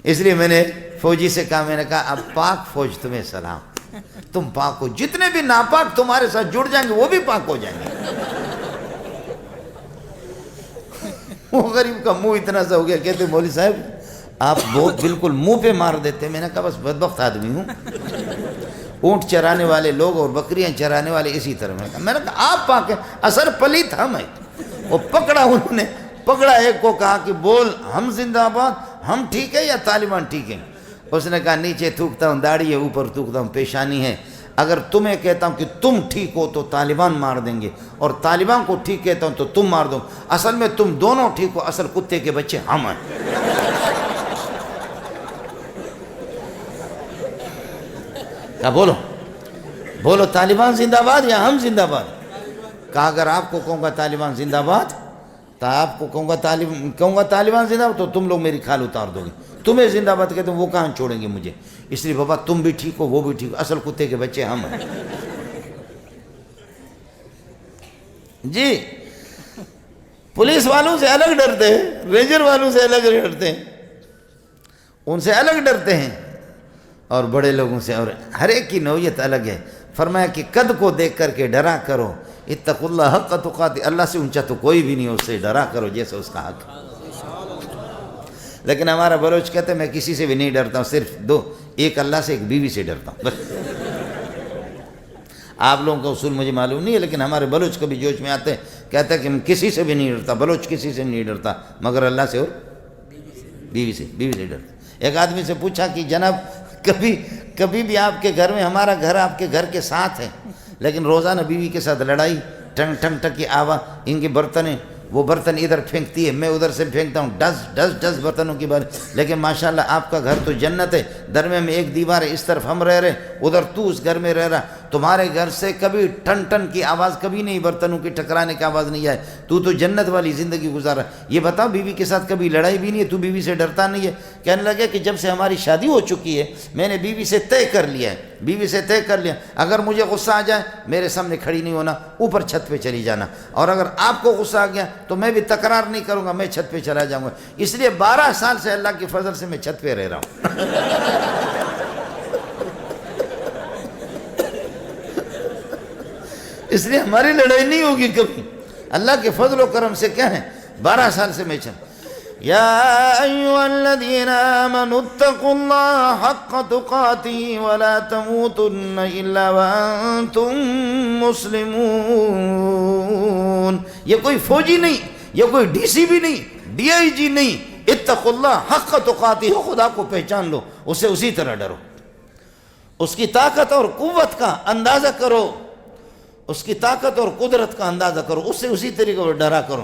اس لیے میں نے فوجی سے کہا, میں نے کہا اب پاک فوج تمہیں سلام, تم پاک ہو. جتنے بھی ناپاک تمہارے ساتھ جڑ جائیں گے وہ بھی پاک ہو جائیں گے. وہ غریب کا منہ اتنا سا ہو گیا, کہتے مولوی صاحب آپ بہت بالکل منہ پہ مار دیتے. میں نے کہا بس بدبخت آدمی ہوں. اونٹ چرانے والے لوگ اور بکریاں چرانے والے اسی طرح. میں نے کہا آپ پاک ہیں, اثر پلیت ہم ہیں. وہ پکڑا, انہوں نے پکڑا ایک کو, کہا کہ بول ہم زندہ آباد, ہم ٹھیک ہے یا طالبان ٹھیک ہیں؟ اس نے کہا نیچے تھوکتا ہوں داڑھی ہے, اوپر تھوکتا ہوں پیشانی ہے. اگر تمہیں کہتا ہوں کہ تم ٹھیک ہو تو طالبان مار دیں گے, اور طالبان کو ٹھیک کہتا ہوں تو تم مار دو. اصل میں تم دونوں ٹھیک ہو, اصل کتے کے بچے ہم ہیں. کہا بولو بولو طالبان زندہ باد یا ہم زندہ باد؟ کہا اگر آپ کو کہوں گا طالبان زندہ باد تو آپ کو کہوں گا طالبان زندہ باد تو تم لوگ میری کھال اتار دو گے. تمہیں زندہ باد کہتے ہیں وہ کہاں چھوڑیں گے مجھے. اس لیے بابا تم بھی ٹھیک ہو, وہ بھی ٹھیک ہو, اصل کتے کے بچے ہم ہیں. جی پولیس والوں سے الگ ڈرتے ہیں, رینجر والوں سے الگ ڈرتے ہیں, ان سے الگ ڈرتے ہیں, اور بڑے لوگوں سے, اور ہر ایک کی نوعیت الگ ہے. فرمایا کہ قد کو دیکھ کر کے ڈرا کرو, اتقوا اللہ حق تقاتہ, اللہ سے اونچا تو کوئی بھی نہیں, اس سے ڈرا کرو جیسے اس کا حق. لیکن ہمارا بلوچ کہتے ہیں میں کسی سے بھی نہیں ڈرتا ہوں, صرف ایک اللہ سے, ایک بیوی سے ڈرتا ہوں بس. آپ لوگوں کا اصول مجھے معلوم نہیں ہے, لیکن ہمارے بلوچ کبھی جوش میں آتے ہیں, کہتا ہے کہ میں کسی سے بھی نہیں ڈرتا, بلوچ کسی سے نہیں ڈرتا مگر اللہ سے اور بیوی سے ڈرتا. ایک آدمی سے پوچھا کہ جناب کبھی بھی آپ کے گھر میں, ہمارا گھر آپ کے گھر کے ساتھ ہے, لیکن روزانہ بیوی کے ساتھ لڑائی, ٹنگ ٹنگ ٹنگ کی آواز, ان کے برتنیں, وہ برتن ادھر پھینکتی ہے, میں ادھر سے پھینکتا ہوں, ڈس برتنوں کی بات. لیکن ماشاءاللہ آپ کا گھر تو جنت ہے, درمیان میں ایک دیوار ہے, اس طرف ہم رہ رہے, ادھر تو اس گھر میں رہ رہا. تمہارے گھر سے کبھی ٹن ٹن کی آواز کبھی نہیں, برتنوں کی ٹکرانے کی آواز نہیں آئے, تو جنت والی زندگی گزارا. یہ بتاؤ بیوی کے ساتھ کبھی لڑائی بھی نہیں ہے, تو بیوی سے ڈرتا نہیں ہے؟ کہنے لگے کہ جب سے ہماری شادی ہو چکی ہے میں نے بیوی سے طے کر لیا, اگر مجھے غصہ آ جائے میرے سامنے کھڑی نہیں ہونا, اوپر چھت پہ چلی جانا, اور اگر آپ کو غصہ آ گیا تو میں بھی تکرار نہیں کروں گا, میں چھت پہ چلا جاؤں گا. اس لیے 12 سال سے اللہ کے فضل سے میں چھت پہ رہ رہا ہوں. اس لیے ہماری لڑائی نہیں ہوگی کبھی, اللہ کے فضل و کرم سے. کیا ہے 12 سال سے میں چل. یا ایھا الذین آمنوا اتقوا اللہ حق تقاتہ ولا تموتن الا وانتم مسلمون. یہ کوئی فوجی نہیں, یہ کوئی ڈی سی بھی نہیں, ڈی آئی جی نہیں. اتقوا اللہ حق تقاتہ, خدا کو پہچان لو, اسے اسی طرح ڈرو, اس کی طاقت اور قوت کا اندازہ کرو, اس کی طاقت اور قدرت کا اندازہ کرو, اس سے اسی طریقے پر ڈرا کرو.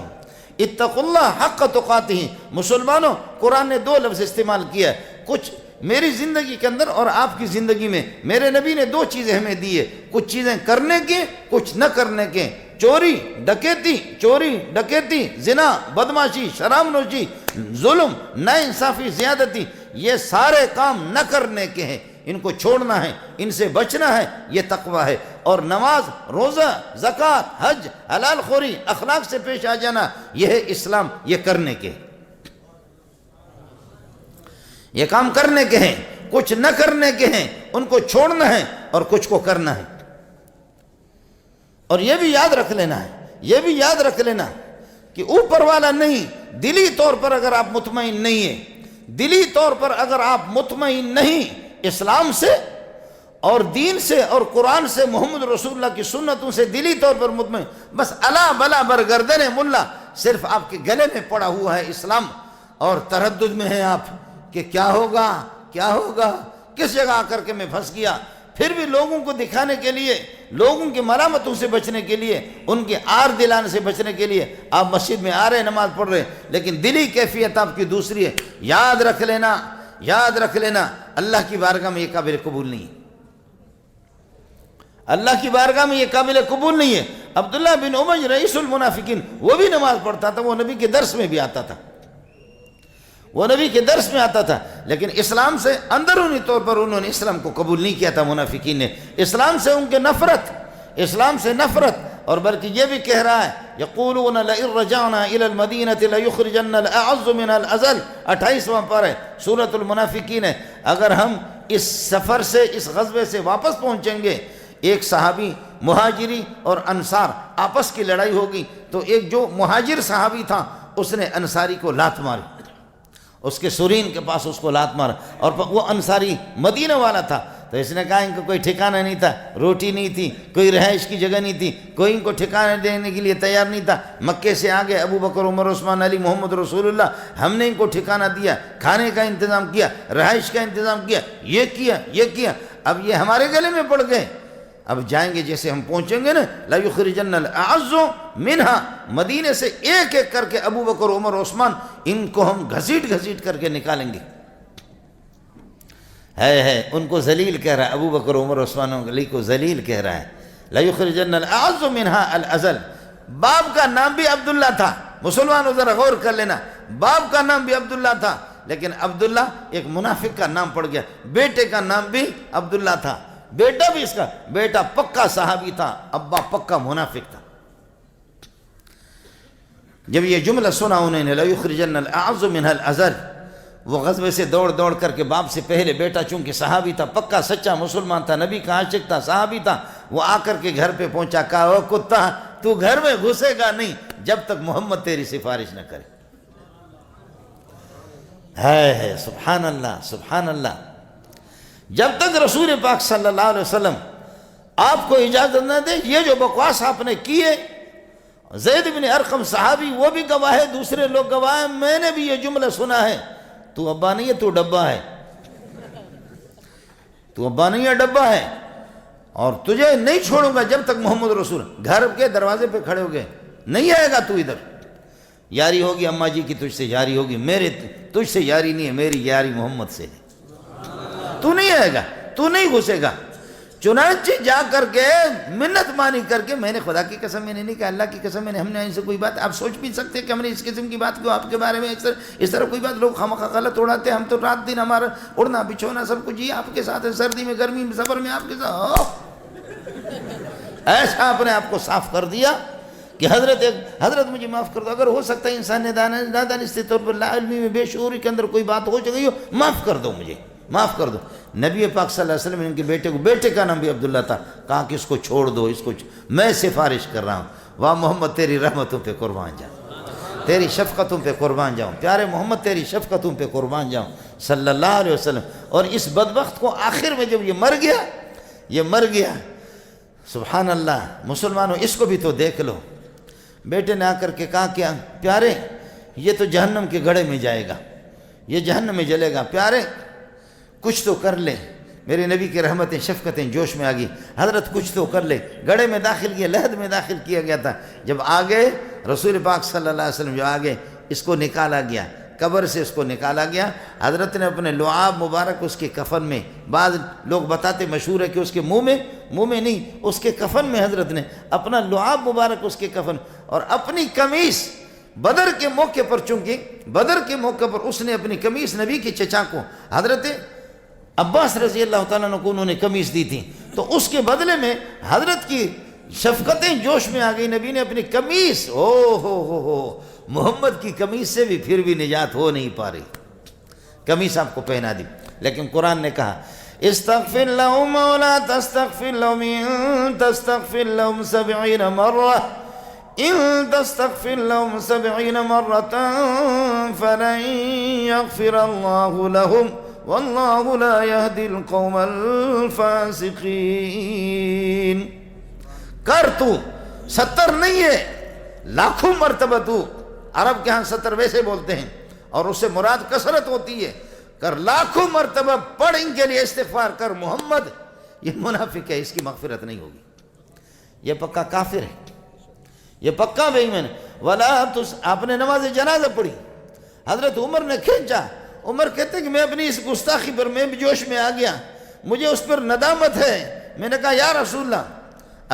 اتقوا اللہ حق تقاتہ. مسلمانوں قرآن نے 2 لفظ استعمال کیا ہے. کچھ میری زندگی کے اندر اور آپ کی زندگی میں میرے نبی نے 2 چیزیں ہمیں دی ہے, کچھ چیزیں کرنے کی, کچھ نہ کرنے کے. چوری ڈکیتی, زنا, بدماشی, شراب نوشی, ظلم، نا انصافی، زیادتی، یہ سارے کام نہ کرنے کے ہیں، ان کو چھوڑنا ہے، ان سے بچنا ہے، یہ تقوی ہے۔ اور نماز، روزہ، زکوٰۃ، حج، حلال خوری، اخلاق سے پیش آ جانا، یہ ہے اسلام، یہ کرنے کے، یہ کام کرنے کے ہیں، کچھ نہ کرنے کے ہیں، ان کو چھوڑنا ہے اور کچھ کو کرنا ہے۔ اور یہ بھی یاد رکھ لینا ہے، یہ بھی یاد رکھ لینا کہ اوپر والا نہیں، دلی طور پر اگر آپ مطمئن نہیں ہیں، دلی طور پر اگر آپ مطمئن نہیں اسلام سے اور دین سے اور قرآن سے، محمد رسول اللہ کی سنتوں سے دلی طور پر مطمئن، بس الا بلا برگردن ملا، صرف آپ کے گلے میں پڑا ہوا ہے اسلام اور تردد میں ہیں آپ کہ کیا ہوگا، کیا ہوگا، کس جگہ آ کر کے میں پھنس گیا۔ پھر بھی لوگوں کو دکھانے کے لیے، لوگوں کی ملامتوں سے بچنے کے لیے، ان کے آر دلانے سے بچنے کے لیے آپ مسجد میں آ رہے، نماز پڑھ رہے، لیکن دلی کیفیت آپ کی دوسری ہے۔ یاد رکھ لینا، یاد رکھ لینا، اللہ کی بارگاہ میں یہ قابل قبول نہیں ہے، اللہ کی بارگاہ میں یہ قابل قبول نہیں ہے۔ عبداللہ بن ابی رئیس المنافقین، وہ بھی نماز پڑھتا تھا، وہ نبی کے درس میں بھی آتا تھا، وہ نبی کے درس میں آتا تھا، لیکن اسلام سے اندرونی طور پر انہوں نے اسلام کو قبول نہیں کیا تھا۔ منافقین نے اسلام سے ان کے نفرت، اسلام سے نفرت، اور بلکہ یہ بھی کہہ رہا ہے یقولون لئن رجعنا الى المدینۃ لیخرجن الاعز من الاذل، 28واں پارہ سورۃ المنافقین ہے۔ اگر ہم اس سفر سے، اس غزوے سے واپس پہنچیں گے، ایک صحابی، مہاجری اور انصار آپس کی لڑائی ہوگی، تو ایک جو مہاجر صحابی تھا اس نے انصاری کو لات ماری، اس کے سرین کے پاس اس کو لات مارا، اور وہ انصاری مدینہ والا تھا، تو اس نے کہا ان کو کوئی ٹھکانہ نہیں تھا، روٹی نہیں تھی، کوئی رہائش کی جگہ نہیں تھی، کوئی ان کو ٹھکانہ دینے کے لیے تیار نہیں تھا۔ مکے سے آگے ابو بکر، عمر، عثمان، علی، محمد رسول اللہ، ہم نے ان کو ٹھکانہ دیا، کھانے کا انتظام کیا، رہائش کا انتظام کیا، یہ کیا، یہ کیا، اب یہ ہمارے گلے میں پڑ گئے۔ اب جائیں گے، جیسے ہم پہنچیں گے نا، لا یخرجن الاعز منہا، مدینے سے ایک ایک کر کے ابو بکر، عمر، عثمان، ان کو ہم گھسیٹ گھسیٹ کر کے نکالیں گے۔ ہے ان کو ذلیل کہہ رہا ہے، ابو بکر، عمر، عثمان، علی کو ذلیل کہہ رہا ہے۔ لا یخرجن الاعز منہا الاذل۔ باپ کا نام بھی عبداللہ تھا، مسلمانوں ذرا غور کر لینا، باپ کا نام بھی عبداللہ تھا، لیکن عبداللہ ایک منافق کا نام پڑ گیا۔ بیٹے کا نام بھی عبداللہ تھا، بیٹا بھی اس کا، بیٹا پکا صحابی تھا، ابا پکا منافق تھا۔ جب یہ جملہ سنا انہوں نے، لا یخرجن الاعز منہا الاذل، وہ غزوے سے دوڑ دوڑ کر کے باپ سے پہلے، بیٹا چونکہ صحابی تھا، پکا سچا مسلمان تھا، نبی کا عاشق تھا، صحابی تھا، وہ آ کر کے گھر پہ پہنچا، کہا او کتا، تو گھر میں گھسے گا نہیں جب تک محمد تیری سفارش نہ کرے۔ ہے سبحان اللہ، سبحان اللہ، جب تک رسول پاک صلی اللہ علیہ وسلم آپ کو اجازت نہ دے، یہ جو بکواس آپ نے کی ہے، زید بن ارقم صحابی وہ بھی گواہ ہے، دوسرے لوگ گواہ ہیں، میں نے بھی یہ جملہ سنا ہے، تو ابا نہیں ہے، تو ڈبہ ہے، تو ابا نہیں ہے، ڈبہ ہے، اور تجھے نہیں چھوڑوں گا جب تک محمد رسول، گھر کے دروازے پہ کھڑے ہو گئے، نہیں آئے گا تو ادھر، یاری ہوگی اماں جی کی تجھ سے یاری ہوگی، میرے تجھ سے یاری نہیں ہے، میری یاری محمد سے ہے، تو نہیں آئے گا، تو نہیں گھسے گا۔ چنانچہ جا کر کے منت مانی کر کے، میں نے خدا کی قسم میں نے نہیں کہا، اللہ کی قسم میں نے، ہم نے ان سے کوئی بات، آپ سوچ بھی سکتے کہ ہم نے اس قسم کی بات کیوں آپ کے بارے میں، اس طرح کوئی بات لوگ خامخواہ غلط اڑاتے، ہم تو رات دن ہمارا اڑنا بچھونا سب کچھ ہی آپ کے ساتھ ہے، سردی میں، گرمی میں، سفر میں آپ کے ساتھ، ایسا آپ نے آپ کو صاف کر دیا کہ حضرت مجھے معاف کر دو، اگر ہو سکتا ہے انسان نے نادانستی طور پر، لا علمی میں، بے شعوری کے اندر کوئی بات ہو گئی ہو، معاف کر دو، مجھے معاف کر دو۔ نبی پاک صلی اللہ علیہ وسلم نے ان کے بیٹے کو، بیٹے کا نام بھی عبداللہ تھا، کہا کہ اس کو چھوڑ دو، اس کو میں سفارش کر رہا ہوں، واہ محمد تیری رحمتوں پہ قربان جاؤں، تیری شفقتوں پہ قربان جاؤں، پیارے محمد تیری شفقتوں پہ قربان جاؤں صلی اللہ علیہ وسلم۔ اور اس بدبخت کو آخر میں جب یہ مر گیا، سبحان اللہ، مسلمانوں اس کو بھی تو دیکھ لو، بیٹے نے آ کر کے کہا کہ پیارے یہ تو جہنم کے گڑھے میں جائے گا، یہ جہنم میں جلے گا، پیارے کچھ تو کر لے، میرے نبی کی رحمتیں شفقتیں جوش میں آ گئی، حضرت کچھ تو کر لے، گڑھے میں داخل کیا، لحد میں داخل کیا گیا تھا، جب آگے رسول پاک صلی اللہ علیہ وسلم جو آگے اس کو نکالا گیا، قبر سے اس کو نکالا گیا، حضرت نے اپنے لعاب مبارک اس کے کفن میں، بعض لوگ بتاتے مشہور ہے کہ اس کے منہ میں نہیں، اس کے کفن میں حضرت نے اپنا لعاب مبارک اس کے کفن اور اپنی قمیص بدر کے موقع پر، چونکہ بدر کے موقع پر اس نے اپنی قمیص نبی کے چچا کو حضرت عباس رضی اللہ تعالیٰ عنہ کو انہوں نے قمیص دی تھی، تو اس کے بدلے میں حضرت کی شفقتیں جوش میں آ گئی، نبی نے اپنی قمیص، ہو محمد کی قمیص سے بھی پھر بھی نجات ہو نہیں پا رہی، قمیص آپ کو پہنا دی، لیکن قرآن نے کہا استغفر لهم ولا تستغفر لهم ان تستغفر لهم 70 مرة ان تستغفر لهم 70 مرة فلن يغفر الله لهم والله لا يهدي القوم الفاسقين۔ کر تو 70 نہیں ہے، لاکھوں مرتبہ تو، عرب کے ہاں 70 ویسے بولتے ہیں اور اس سے مراد کثرت ہوتی ہے، کر لاکھوں مرتبہ پڑھ ان کے لیے استغفار کر محمد، یہ منافق ہے، اس کی مغفرت نہیں ہوگی، یہ پکا کافر ہے، یہ پکا بے ایمان۔ ولا آپ نے نماز جنازہ پڑھی، حضرت عمر نے کھینچا، عمر کہتے کہ میں اپنی اس گستاخی پر میں بھی جوش میں آ گیا، مجھے اس پر ندامت ہے، میں نے کہا یا رسول اللہ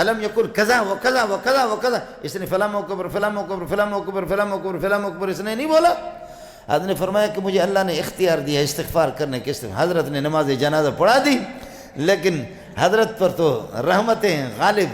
علم یقول کذا و کذا و کذا و کذا، اس نے فلاں موقع پر فلاں موقع پر فلاں موقع پر فلاں موقع پر فلاں موقع پر اس نے نہیں بولا۔ حضرت نے فرمایا کہ مجھے اللہ نے اختیار دیا استغفار کرنے کے، حضرت نے نماز جنازہ پڑھا دی، لیکن حضرت پر تو رحمتیں غالب،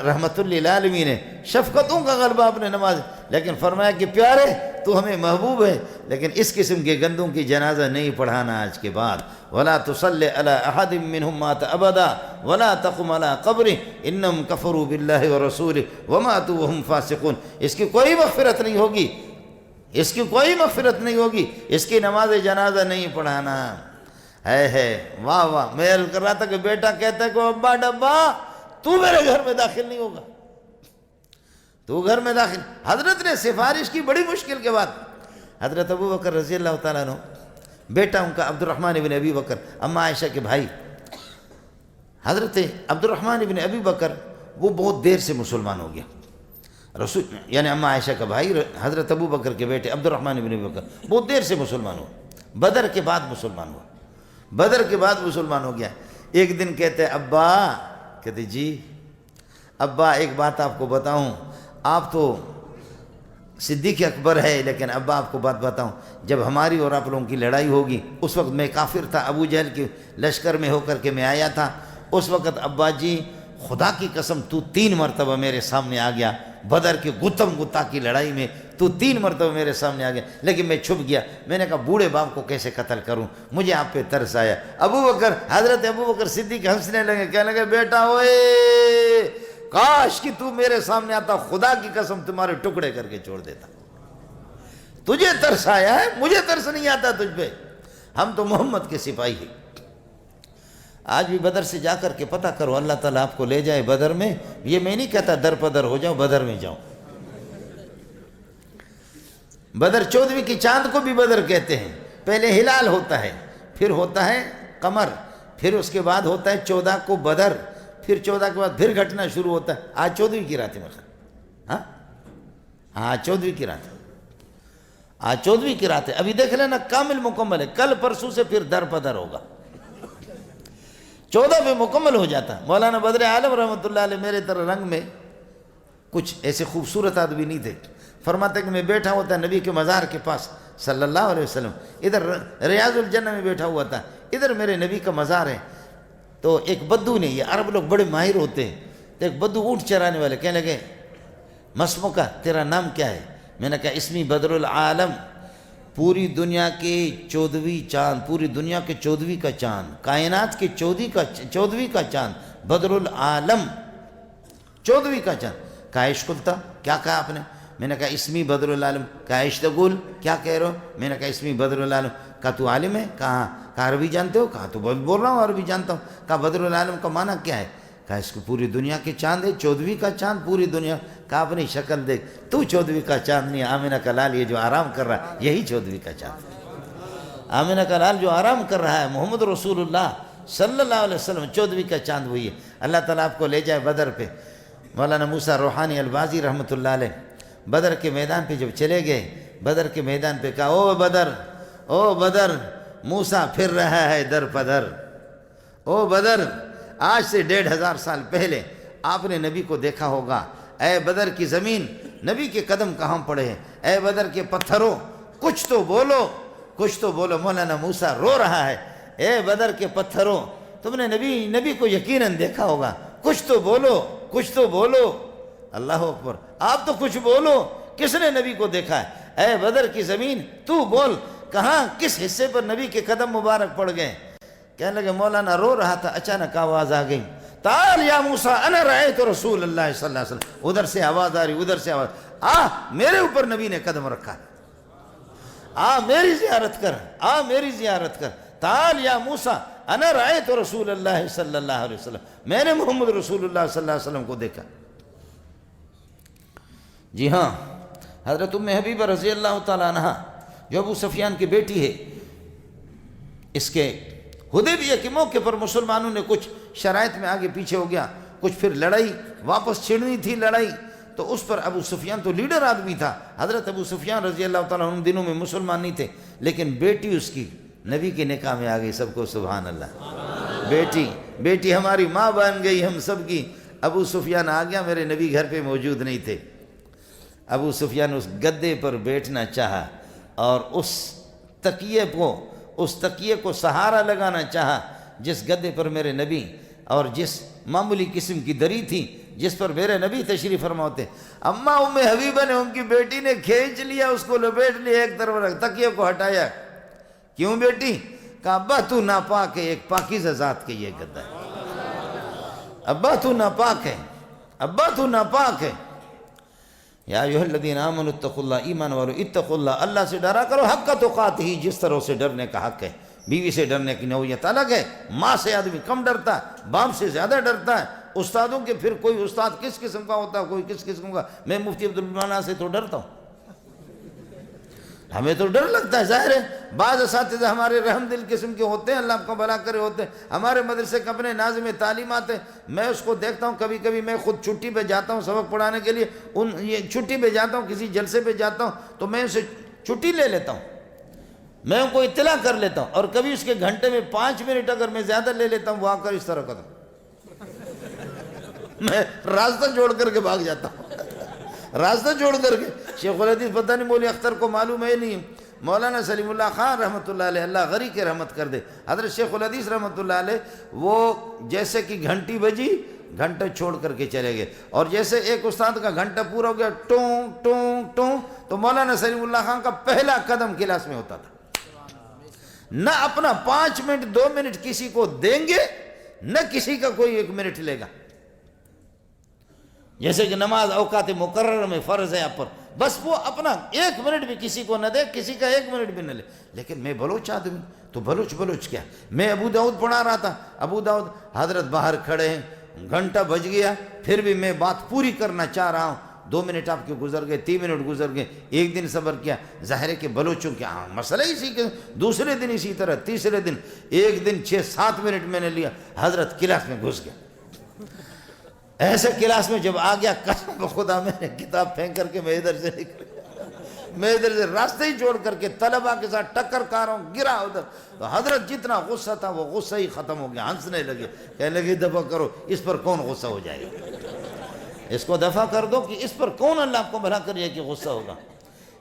رحمت للعالمین ہے، شفقتوں کا غلبہ اپنے نماز، لیکن فرمایا کہ پیارے تو ہمیں محبوب ہے، لیکن اس قسم کے گندوں کی جنازہ نہیں پڑھانا آج کے بعد۔ ولا تصلی علی احد منهم مات ابدا ولا تقم علی قبره انهم کفروا باللہ ورسولہ وماتوا وهم فاسقون۔ اس کی کوئی مغفرت نہیں ہوگی، اس کی کوئی مغفرت نہیں ہوگی، اس کی نماز جنازہ نہیں پڑھانا ہے۔ واہ واہ، میں عرض کر رہا تھا کہ بیٹا کہتا ہے کہ ابا ڈبا تو میرے گھر میں داخل نہیں ہوگا، تو گھر میں داخل۔ حضرت نے سفارش کی بڑی مشکل کے بعد، حضرت ابو بکر رضی اللہ تعالیٰ عنہ، بیٹا ان کا عبد الرحمن ابن ابی بکر، اما عائشہ کے بھائی حضرت عبد الرحمن ابن ابی بکر، وہ بہت دیر سے مسلمان ہو گیا، رسول یعنی اما عائشہ کا بھائی حضرت ابو بکر کے بیٹے عبد الرحمن ابن ابی بکر بہت دیر سے مسلمان ہوا، بدر کے بعد مسلمان ہوا، بدر کے بعد مسلمان ہو گیا۔ ایک دن کہتے ابا، کہتے جی ابا ایک بات آپ کو بتاؤں، آپ تو صدیق اکبر ہے، لیکن ابا آپ کو بات بتاؤں، جب ہماری اور آپ لوگوں کی لڑائی ہوگی، اس وقت میں کافر تھا، ابو جہل کے لشکر میں ہو کر کے میں آیا تھا، اس وقت ابا جی خدا کی قسم تو 3 مرتبہ میرے سامنے آ گیا، بدر کے گتم گتا کی لڑائی میں تو 3 مرتبہ میرے سامنے آ گیا، لیکن میں چھپ گیا، میں نے کہا بوڑھے باپ کو کیسے قتل کروں، مجھے آپ پہ ترس آیا۔ حضرت ابو بکر صدیق ہنسنے لگے، کہنے لگے بیٹا اوئے کاش کہ تو میرے سامنے آتا، خدا کی قسم تمہارے ٹکڑے کر کے چھوڑ دیتا، تجھے ترس آیا ہے، مجھے ترس نہیں آتا تجھ پہ، ہم تو محمد کے سپاہی ہیں۔ آج بھی بدر سے جا کر کے پتہ کرو، اللہ تعالیٰ آپ کو لے جائے بدر میں، یہ میں نہیں کہتا در پدر ہو جاؤ، بدر میں جاؤ۔ بدر 14ویں کی چاند کو بھی بدر کہتے ہیں، پہلے ہلال ہوتا ہے، پھر ہوتا ہے قمر، پھر اس کے بعد ہوتا ہے 14 کو بدر، پھر 14 کے بعد پھر گھٹنا شروع ہوتا ہے۔ آج 14ویں کی رات ہے میرے خیال، ہاں 14ویں کی رات ہے، آج 14ویں کی رات ہے، ابھی دیکھ لینا کامل مکمل ہے، کل پرسوں سے پھر در پدر ہوگا، 14 پہ مکمل ہو جاتا۔ مولانا بدر عالم رحمۃ اللہ علیہ میرے طرح رنگ میں کچھ ایسے خوبصورت آدمی نہیں تھے، فرماتے کہ میں بیٹھا ہوتا نبی کے مزار کے پاس صلی اللہ علیہ وسلم، ادھر ریاض الجنہ میں بیٹھا ہوا تھا، ادھر میرے نبی کا مزار ہے، تو ایک بدو نے، یہ عرب لوگ بڑے ماہر ہوتے ہیں، تو ایک بدو اونٹ چرانے والے کہنے لگے مسمو کا تیرا نام کیا ہے؟ میں نے کہا اسمی بدر العالم، پوری دنیا کے 14ویں چاند، پوری دنیا کے 14ویں کا چاند، کائنات کے 14ویں کا چاند، بدر العالم 14ویں کا چاند۔ کہا عشقلتا، کیا کہا آپ نے؟ میں نے کہا اسمی بدر العالم۔ کہا عشتگول، کیا کہہ رہے ہو؟ میں نے کہا اسمی بدر العالم۔ کہا تو عالم ہے؟ کہا عربی جانتے ہو؟ کہا تو بول رہا ہوں عربی جانتا ہوں۔ کہا بدر العالم کا معنی کیا ہے؟ کہا اس کو پوری دنیا کے چاند ہے، 14ویں کا چاند پوری دنیا۔ کہا اپنی شکل دیکھ، تو 14ویں کا چاند نہیں، آمنہ کا لال یہ جو آرام کر رہا ہے یہی 14ویں کا چاند ہے۔ آمنہ کا لال جو آرام کر رہا ہے محمد رسول اللہ صلی اللہ علیہ وسلم، 14ویں کا چاند وہی ہے۔ اللہ تعالیٰ آپ کو لے جائے بدر پہ۔ مولانا موسیٰ روحانی البازی رحمۃ اللہ علیہ بدر کے میدان پہ جب چلے گئے، بدر کے میدان پہ کہا او بدر، موسیٰ پھر رہا ہے در پدر۔ او بدر، آج سے 1500 سال پہلے آپ نے نبی کو دیکھا ہوگا، اے بدر کی زمین نبی کے قدم کہاں پڑے ہیں؟ اے بدر کے پتھروں کچھ تو بولو، کچھ تو بولو۔ مولانا موسیٰ رو رہا ہے، اے بدر کے پتھروں تم نے نبی کو یقیناً دیکھا ہوگا، کچھ تو بولو، کچھ تو بولو۔ اللہ اکبر، آپ تو کچھ بولو، کس نے نبی کو دیکھا ہے؟ اے بدر کی زمین تو بول، کہاں کس حصے پر نبی کے قدم مبارک پڑ گئے؟ کہنے لگے مولانا رو رہا تھا، اچانک آواز آ گئی، تعال یا موسیٰ انا رأیت رسول اللہ صلی اللہ علیہ وسلم۔ ادھر سے آواز آ رہی، ادھر سے آواز، میرے اوپر نبی نے قدم رکھا ہے، میری زیارت کر، میری زیارت کر۔ تعال یا موسیٰ انا رأیت رسول اللہ صلی اللہ علیہ وسلم، میں نے محمد رسول اللہ صلی اللہ علیہ وسلم کو دیکھا۔ جی ہاں، حضرت ام حبیبہ رضی اللہ تعالیٰ عنہ جو ابو سفیان کی بیٹی ہے، اس کے حدیبیہ کے موقع پر مسلمانوں نے کچھ شرائط میں آگے پیچھے ہو گیا، کچھ پھر لڑائی واپس چھڑنی تھی لڑائی، تو اس پر ابو سفیان تو لیڈر آدمی تھا، حضرت ابو سفیان رضی اللہ تعالیٰ ان دنوں میں مسلمان نہیں تھے، لیکن بیٹی اس کی نبی کے نکاح میں آ گئی۔ سب کو سبحان اللہ، بیٹی ہماری ماں بن گئی ہم سب کی۔ ابو سفیان آ گیا، میرے نبی گھر پہ موجود نہیں تھے۔ ابو سفیان اس گدے پر بیٹھنا چاہا اور اس تکیے کو سہارا لگانا چاہا جس گدے پر میرے نبی، اور جس معمولی قسم کی دری تھی جس پر میرے نبی تشریف فرما ہوتے۔ اماں ام حبیبہ نے ان کی بیٹی نے کھینچ لیا، اس کو لپیٹ لیا، ایک طرف رکھ، تکیے کو ہٹایا۔ کیوں بیٹی؟ کہا ابا تو ناپاک ہے، ایک پاکیزہ ذات کے یہ گدہ ہے، ابا تو ناپاک ہے، ابا تو ناپاک ہے۔ یا ایھا الذین آمنوا اتقوا اللہ، ایمان والو اتقوا اللہ، اللہ سے ڈرا کرو حق تقاتہ، جس طرح سے ڈرنے کا حق ہے۔ بیوی سے ڈرنے کی نوعیت الگ ہے، ماں سے آدمی کم ڈرتا ہے، باپ سے زیادہ ڈرتا ہے، استادوں کے پھر کوئی استاد کس قسم کا ہوتا ہے، کوئی کس قسم کا۔ میں مفتی عبدالمنان سے تو ڈرتا ہوں، ہمیں تو ڈر لگتا ہے، ظاہر ہے۔ بعض اساتذہ ہمارے رحم دل قسم کے ہوتے ہیں، اللہ آپ کو بھلا کرے ہوتے ہیں۔ ہمارے مدرسے کے اپنے ناظم تعلیمات ہیں، میں اس کو دیکھتا ہوں، کبھی کبھی میں خود چھٹی پہ جاتا ہوں سبق پڑھانے کے لیے، چھٹی پہ جاتا ہوں، کسی جلسے پہ جاتا ہوں تو میں اسے چھٹی لے لیتا ہوں، میں ان کو اطلاع کر لیتا ہوں، اور کبھی اس کے گھنٹے میں 5 منٹ اگر میں زیادہ لے لیتا ہوں، وہ آ کر اس طرح کرتا ہوں، میں راستہ چھوڑ کر کے بھاگ جاتا ہوں، راستہ چھوڑ کر کے۔ شیخ الحدیث پتہ نہیں مولوی اختر کو معلوم ہے نہیں، مولانا سلیم اللہ خان رحمۃ اللہ علیہ، اللہ غری کے رحمت کر دے، حضرت شیخ الحدیث رحمۃ اللہ علیہ، وہ جیسے کہ گھنٹی بجی گھنٹہ چھوڑ کر کے چلے گئے، اور جیسے ایک استاد کا گھنٹہ پورا ہو گیا ٹوں ٹوں ٹوں، تو مولانا سلیم اللہ خان کا پہلا قدم کلاس میں ہوتا تھا، نہ اپنا 5 منٹ 2 منٹ کسی کو دیں گے، نہ کسی کا کوئی 1 منٹ لے گا۔ جیسے کہ نماز اوقات مقرر میں فرض ہے آپ پر، بس وہ اپنا 1 منٹ بھی کسی کو نہ دے، کسی کا 1 منٹ بھی نہ لے۔ لیکن میں بلوچ آدمی، تو بلوچ کیا، میں ابو داؤد پڑھا رہا تھا، ابو داؤد حضرت باہر کھڑے ہیں، گھنٹہ بج گیا، پھر بھی میں بات پوری کرنا چاہ رہا ہوں، 2 منٹ آپ کے گزر گئے، 3 منٹ گزر گئے، ایک دن صبر کیا، ظاہر ہے کہ بلوچوں کے مسئلہ اسی کے، دوسرے دن اسی طرح، تیسرے دن، ایک دن 6-7 منٹ میں نے لیا، حضرت کلاس میں گھس گیا۔ ایسے کلاس میں جب آ گیا، قسم خدا میں نے کتاب پھینک کر کے میں ادھر سے نکل گیا، میں ادھر سے راستہ ہی چھوڑ کر کے طلباء کے ساتھ ٹکر کھا رہا ہوں، گرا ادھر، تو حضرت جتنا غصہ تھا وہ غصہ ہی ختم ہو گیا، ہنسنے لگے، کہنے لگے دفع کرو، اس پر کون غصہ ہو جائے گا، اس کو دفع کر دو کہ اس پر کون اللہ آپ کو بھلا کریے کہ غصہ ہوگا۔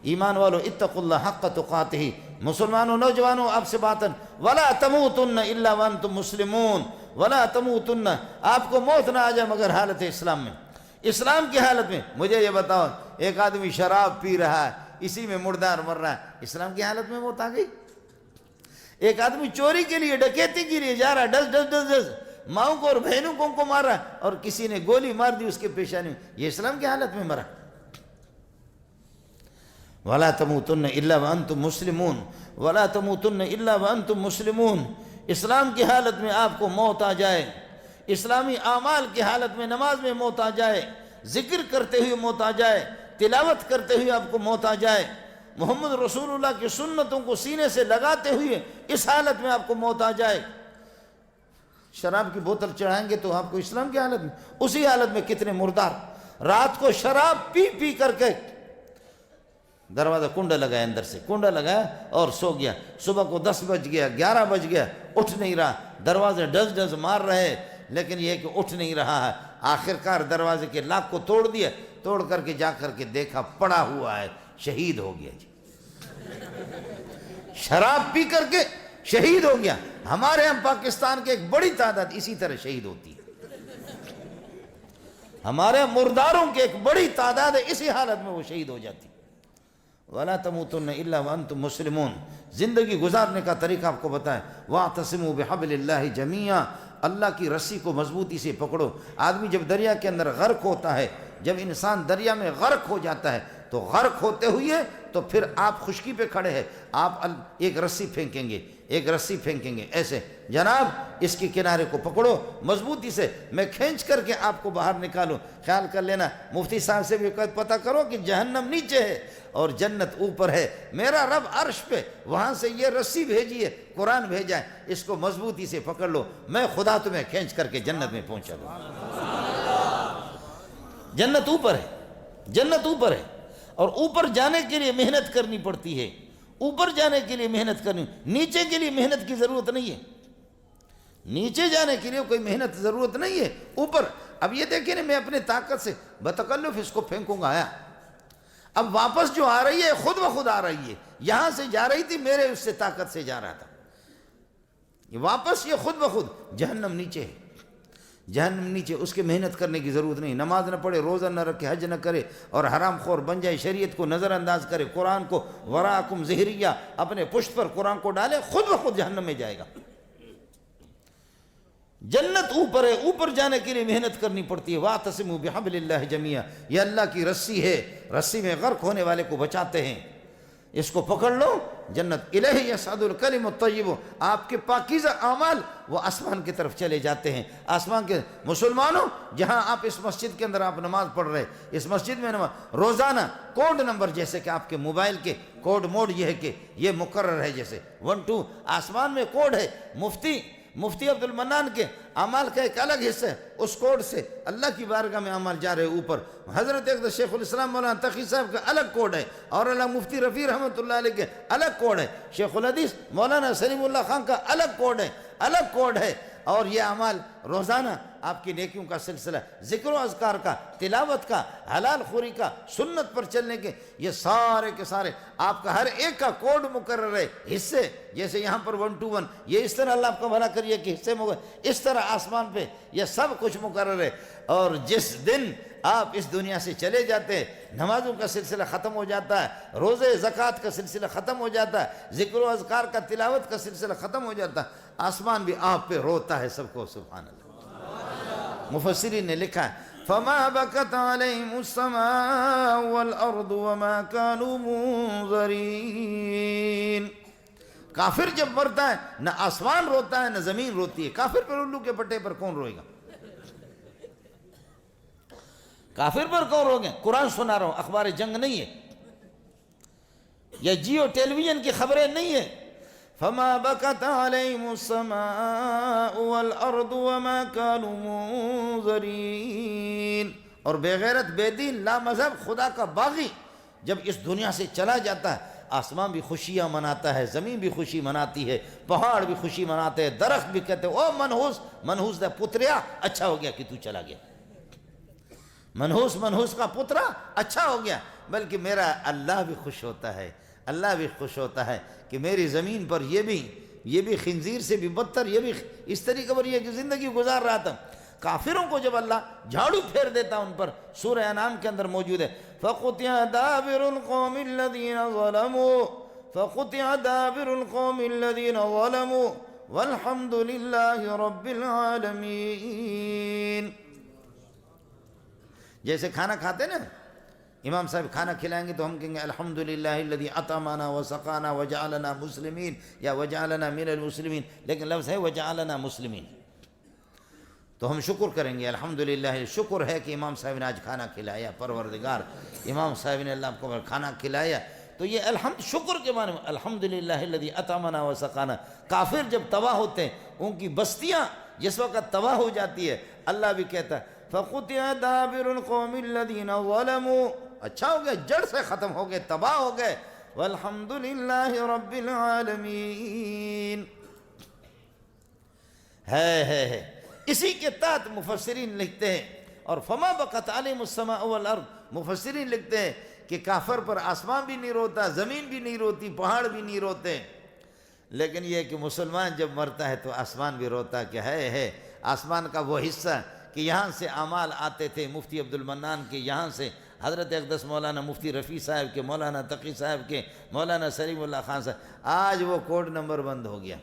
ایمان والو اتقوا اللہ حق تقاتہ، مسلمانوں نوجوانوں آپ سے باتن، ولا تموتن الا وانتم مسلمون، ولا تموتن، آپ کو موت نہ آ جائے مگر حالت اسلام میں، اسلام کی حالت میں۔ مجھے یہ بتاؤ، ایک آدمی شراب پی رہا ہے، اسی میں مردار مر رہا ہے، اسلام کی حالت میں موت آ گئی؟ ایک آدمی چوری کے لیے، ڈکیتی کے لیے جا رہا ہے، ڈز ماؤں کو اور بہنوں کو مار رہا ہے، اور کسی نے گولی مار دی اس کے پیشانی میں، یہ اسلام کی حالت میں مرا۔ وَلَا تَمُوتُنَّ إِلَّا وَأَنْتُمْ مُسْلِمُونَ وَلَا تَمُوتُنَّ إِلَّا وَأَنْتُمْ مُسْلِمُونَ۔ اسلام کی حالت میں آپ کو موت آ جائے، اسلامی اعمال کی حالت میں نماز میں موت آ جائے، ذکر کرتے ہوئے موت آ جائے، تلاوت کرتے ہوئے آپ کو موت آ جائے، محمد رسول اللہ کی سنتوں کو سینے سے لگاتے ہوئے اس حالت میں آپ کو موت آ جائے، شراب کی بوتل چڑھائیں گے تو آپ کو اسلام کی حالت میں، اسی حالت میں کتنے مردار رات کو شراب پی پی کر کے دروازہ کنڈا لگایا، اندر سے کنڈا لگایا اور سو گیا، صبح کو 10 بج گیا، 11 بج گیا، اٹھ نہیں رہا، دروازے ڈز مار رہے لیکن یہ کہ اٹھ نہیں رہا ہے، آخر کار دروازے کے لاک کو توڑ دیا، توڑ کر کے جا کر کے دیکھا پڑا ہوا ہے، شہید ہو گیا جی، شراب پی کر کے شہید ہو گیا۔ ہمارے ہم پاکستان کے ایک بڑی تعداد اسی طرح شہید ہوتی ہے، ہمارے مرداروں کے ایک بڑی تعداد اسی حالت میں وہ شہید ہو جاتی۔ وَلَا تَمُوتُنَّ إِلَّا وَأَنْتُمْ مُسْلِمُونَ، زندگی گزارنے کا طریقہ آپ کو بتائیں۔ وَاعْتَصِمُوا بِحَبْلِ اللَّهِ جَمِيعًا، اللہ کی رسی کو مضبوطی سے پکڑو۔ آدمی جب دریا کے اندر غرق ہوتا ہے، جب انسان دریا میں غرق ہو جاتا ہے تو غرق ہوتے ہوئے تو پھر آپ خشکی پہ کھڑے ہیں، آپ ایک رسی پھینکیں گے، ایک رسی پھینکیں گے، ایسے جناب اس کے کنارے کو پکڑو مضبوطی سے، میں کھینچ کر کے آپ کو باہر نکالوں۔ خیال کر لینا، مفتی صاحب سے بھی پتہ کرو کہ جہنم نیچے ہے اور جنت اوپر ہے، میرا رب عرش پہ، وہاں سے یہ رسی بھیجی ہے، قرآن بھیجا ہے، اس کو مضبوطی سے پکڑ لو، میں خدا تمہیں کھینچ کر کے جنت میں پہنچا دوں۔ جنت اوپر ہے، جنت اوپر ہے، اور اوپر جانے کے لیے محنت کرنی پڑتی ہے، اوپر جانے کے لیے محنت کرنی، نیچے کے لیے محنت کی ضرورت نہیں ہے، نیچے جانے کے لیے کوئی محنت ضرورت نہیں ہے، اوپر۔ اب یہ دیکھیں نا، میں اپنے طاقت سے بتکلف اس کو پھینکوں گا، آیا، اب واپس جو آ رہی ہے خود بخود آ رہی ہے، یہاں سے جا رہی تھی میرے اس سے طاقت سے جا رہا تھا، واپس یہ خود بخود۔ جہنم نیچے ہے، جہنم نیچے، اس کے محنت کرنے کی ضرورت نہیں، نماز نہ پڑھے، روزہ نہ رکھے، حج نہ کرے اور حرام خور بن جائے، شریعت کو نظر انداز کرے، قرآن کو وراکم ظہریہ اپنے پشت پر قرآن کو ڈالے، خود بخود جہنم میں جائے گا۔ جنت اوپر ہے، اوپر جانے کے لیے محنت کرنی پڑتی ہے۔ وَاعْتَصِمُوا بِحَبْلِ اللَّهِ جَمِيعًا، یہ اللہ کی رسی ہے، رسی میں غرق ہونے والے کو بچاتے ہیں، اس کو پکڑ لو، جنت۔ الیہ یصعد الکلم الطیب، آپ کے پاکیزہ اعمال وہ آسمان کی طرف چلے جاتے ہیں۔ آسمان کے مسلمانوں، جہاں آپ اس مسجد کے اندر آپ نماز پڑھ رہے، اس مسجد میں نماز روزانہ کوڈ نمبر، جیسے کہ آپ کے موبائل کے کوڈ موڈ یہ ہے کہ یہ مقرر ہے، جیسے 1 2 آسمان میں کوڈ ہے، مفتی عبد المنان کے اعمال کا ایک الگ حصہ ہے، اس کوڈ سے اللہ کی بارگاہ میں اعمال جا رہے اوپر۔ حضرت اقدس شیخ الاسلام مولانا تقی صاحب کا الگ کوڈ ہے، اور اللہ مفتی رفیع رحمۃ اللہ علیہ کے الگ کوڈ ہے، شیخ الحدیث مولانا سلیم اللہ خان کا الگ کوڈ ہے، الگ کوڈ ہے۔ اور یہ اعمال روزانہ آپ کی نیکیوں کا سلسلہ، ذکر و اذکار کا، تلاوت کا، حلال خوری کا، سنت پر چلنے کے، یہ سارے کے سارے آپ کا ہر ایک کا کوڈ مقرر ہے، حصے، جیسے یہاں پر 1 2 1، یہ اس طرح اللہ آپ کا بھلا کریے کہ حصے اس طرح آسمان پہ یہ سب کچھ مقرر ہے۔ اور جس دن آپ اس دنیا سے چلے جاتے ہیں، نمازوں کا سلسلہ ختم ہو جاتا ہے، روزے زکوٰۃ کا سلسلہ ختم ہو جاتا ہے، ذکر و اذکار کا، تلاوت کا سلسلہ ختم ہو جاتا ہے، آسمان بھی آپ پہ روتا ہے سب کو، سبحان اللہ۔ مفسرین نے لکھا ہے فَمَا بَكَتْ عَلَيْهِمُ السَّمَاءُ وَالْأَرْضُ وَمَا كَانُوا مُنظَرِينَ۔ کافر جب مرتا ہے نہ آسمان روتا ہے نہ زمین روتی ہے، کافر پر الو کے پٹے پر کون روئے گا؟ کافر پر کون رو گے؟ قرآن سنا رہا ہوں، اخبار جنگ نہیں ہے، یا جیو ٹیلی ویژن کی خبریں نہیں ہیں۔ فَمَا بَكَتْ عَلَيْهِمُ السَّمَاءُ وَالْأَرْضُ وَمَا كَانُوا مُنظَرِينَ۔ اور بے غیرت، بے دین، لا مذہب، خدا کا باغی جب اس دنیا سے چلا جاتا ہے، آسمان بھی خوشیاں مناتا ہے، زمین بھی خوشی مناتی ہے، پہاڑ بھی خوشی مناتے ہیں، درخت بھی کہتے ہیں او منحوس دا پتریا، اچھا ہو گیا کہ تو چلا گیا، منحوس کا پترا اچھا ہو گیا۔ بلکہ میرا اللہ بھی خوش ہوتا ہے، اللہ بھی خوش ہوتا ہے کہ میری زمین پر یہ بھی خنزیر سے بھی بدتر، یہ بھی اس طریقے پر یہ زندگی گزار رہا تھا۔ کافروں کو جب اللہ جھاڑو پھیر دیتا ان پر، سورہ انعام کے اندر موجود ہے فَقُطِعَ دَابِرُ الْقَوْمِ الَّذِينَ ظَلَمُوا وَالْحَمْدُ لِلَّهِ رَبِّ الْعَالَمِينَ۔ جیسے کھانا کھاتے نا، امام صاحب کھانا کھلائیں گے تو ہم کہیں گے الحمدللہ الذی اطعمنا وسقانا وجعلنا مسلمین یا وجعلنا من المسلمین، لیکن لفظ ہے وجعلنا مسلمین، تو ہم شکر کریں گے الحمدللہ، شکر ہے کہ امام صاحب نے آج کھانا کھلایا، پروردگار امام صاحب نے اللہ آپ کو کھانا کھلایا، تو یہ الحمد شکر کے معنی میں الحمدللہ الذی اطعمنا وسقانا۔ کافر جب تباہ ہوتے ہیں، ان کی بستیاں جس وقت تباہ ہو جاتی ہے، اللہ بھی کہتا ہے فَقُطِعَ دَابِرُ الْقَوْمِ الَّذِينَ ظَلَمُوا، اچھا ہو گیا، جڑ سے ختم ہو گئے، تباہ ہو گئے، وَالْحَمْدُ لِلَّهِ رَبِّ الْعَالَمِينَ۔ ہے اسی کے تحت مفسرین لکھتے ہیں اور فَمَا بَقَتْ عَلَيْهِمُ السَّمَاءُ وَالْأَرْضُ مفسرین لکھتے ہیں کہ کافر پر آسمان بھی نہیں روتا، زمین بھی نہیں روتی، پہاڑ بھی نہیں روتے، لیکن یہ کہ مسلمان جب مرتا ہے تو آسمان بھی روتا کہ ہے آسمان کا وہ حصہ کہ یہاں سے اعمال آتے تھے مفتی عبد المنان کے، یہاں سے حضرت اقدس مولانا مفتی رفیع صاحب کے، مولانا تقی صاحب کے، مولانا سلیم اللہ خان صاحب، آج وہ کوڈ نمبر بند ہو گیا،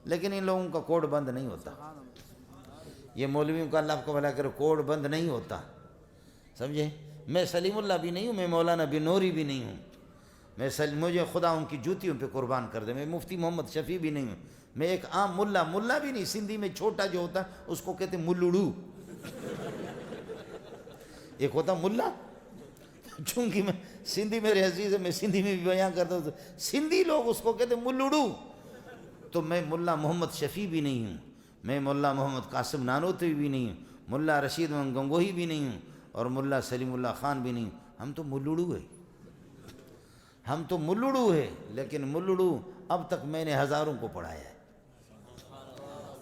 لیکن ان لوگوں کا کوڈ بند نہیں ہوتا، یہ مولویوں کا اللہ کو بھلا کرے کوڈ بند نہیں ہوتا، سمجھے؟ میں سلیم اللہ بھی نہیں ہوں، میں مولانا بنوری بھی نہیں ہوں، مجھے خدا ان کی جوتیوں پہ قربان کر دے، میں مفتی محمد شفیع بھی نہیں ہوں، میں ایک عام ملا بھی نہیں، سندھی میں چھوٹا جو ہوتا ہے اس کو کہتے ہیں ملڑو، ایک ہوتا ملا، چونکہ میں سندھی میرے عزیز ہے، میں سندھی میں بھی بیان کرتا ہوں، سندھی لوگ اس کو کہتے ہیں ملڑو، تو میں ملا محمد شفیع بھی نہیں ہوں، میں ملا محمد قاسم نانوتوی بھی نہیں ہوں، ملا رشید محمد گنگوہی بھی نہیں ہوں، اور ملا سلیم اللہ خان بھی نہیں ہوں، ہم تو ملڑو ہیں، ہم تو ملڑو ہیں، لیکن ملڑو اب تک میں نے ہزاروں کو پڑھایا ہے،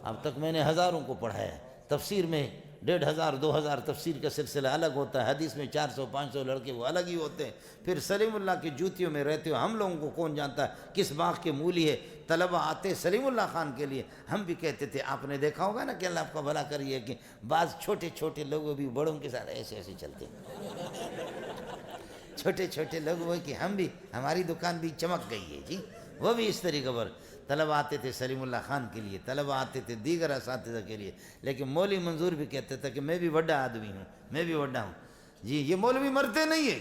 اب تک میں نے ہزاروں کو پڑھایا ہے، تفسیر میں 1500 2000 تفسیر کا سلسلہ الگ ہوتا ہے، حدیث میں 400 500 لڑکے وہ الگ ہی ہوتے ہیں، پھر سلیم اللہ کی جوتیوں میں رہتے ہو، ہم لوگوں کو کون جانتا ہے کس باغ کے مولی ہے، طلبہ آتے سلیم اللہ خان کے لیے، ہم بھی کہتے تھے، آپ نے دیکھا ہوگا نا کہ اللہ آپ کا بھلا کریے کہ بعض چھوٹے چھوٹے لوگ بھی بڑوں کے ساتھ ایسے ایسے چلتے ہیں، چھوٹے چھوٹے لوگ وہ کہ ہم بھی، ہماری دکان بھی چمک گئی ہے جی، وہ بھی اس طریقے پر طلبہ آتے تھے سلیم اللہ خان کے لیے، طلبہ آتے تھے دیگر اساتذہ کے لیے، لیکن مولوی منظور بھی کہتے تھے کہ میں بھی بڑا آدمی ہوں، میں بھی بڑا ہوں جی، یہ مولوی مرتے نہیں ہے،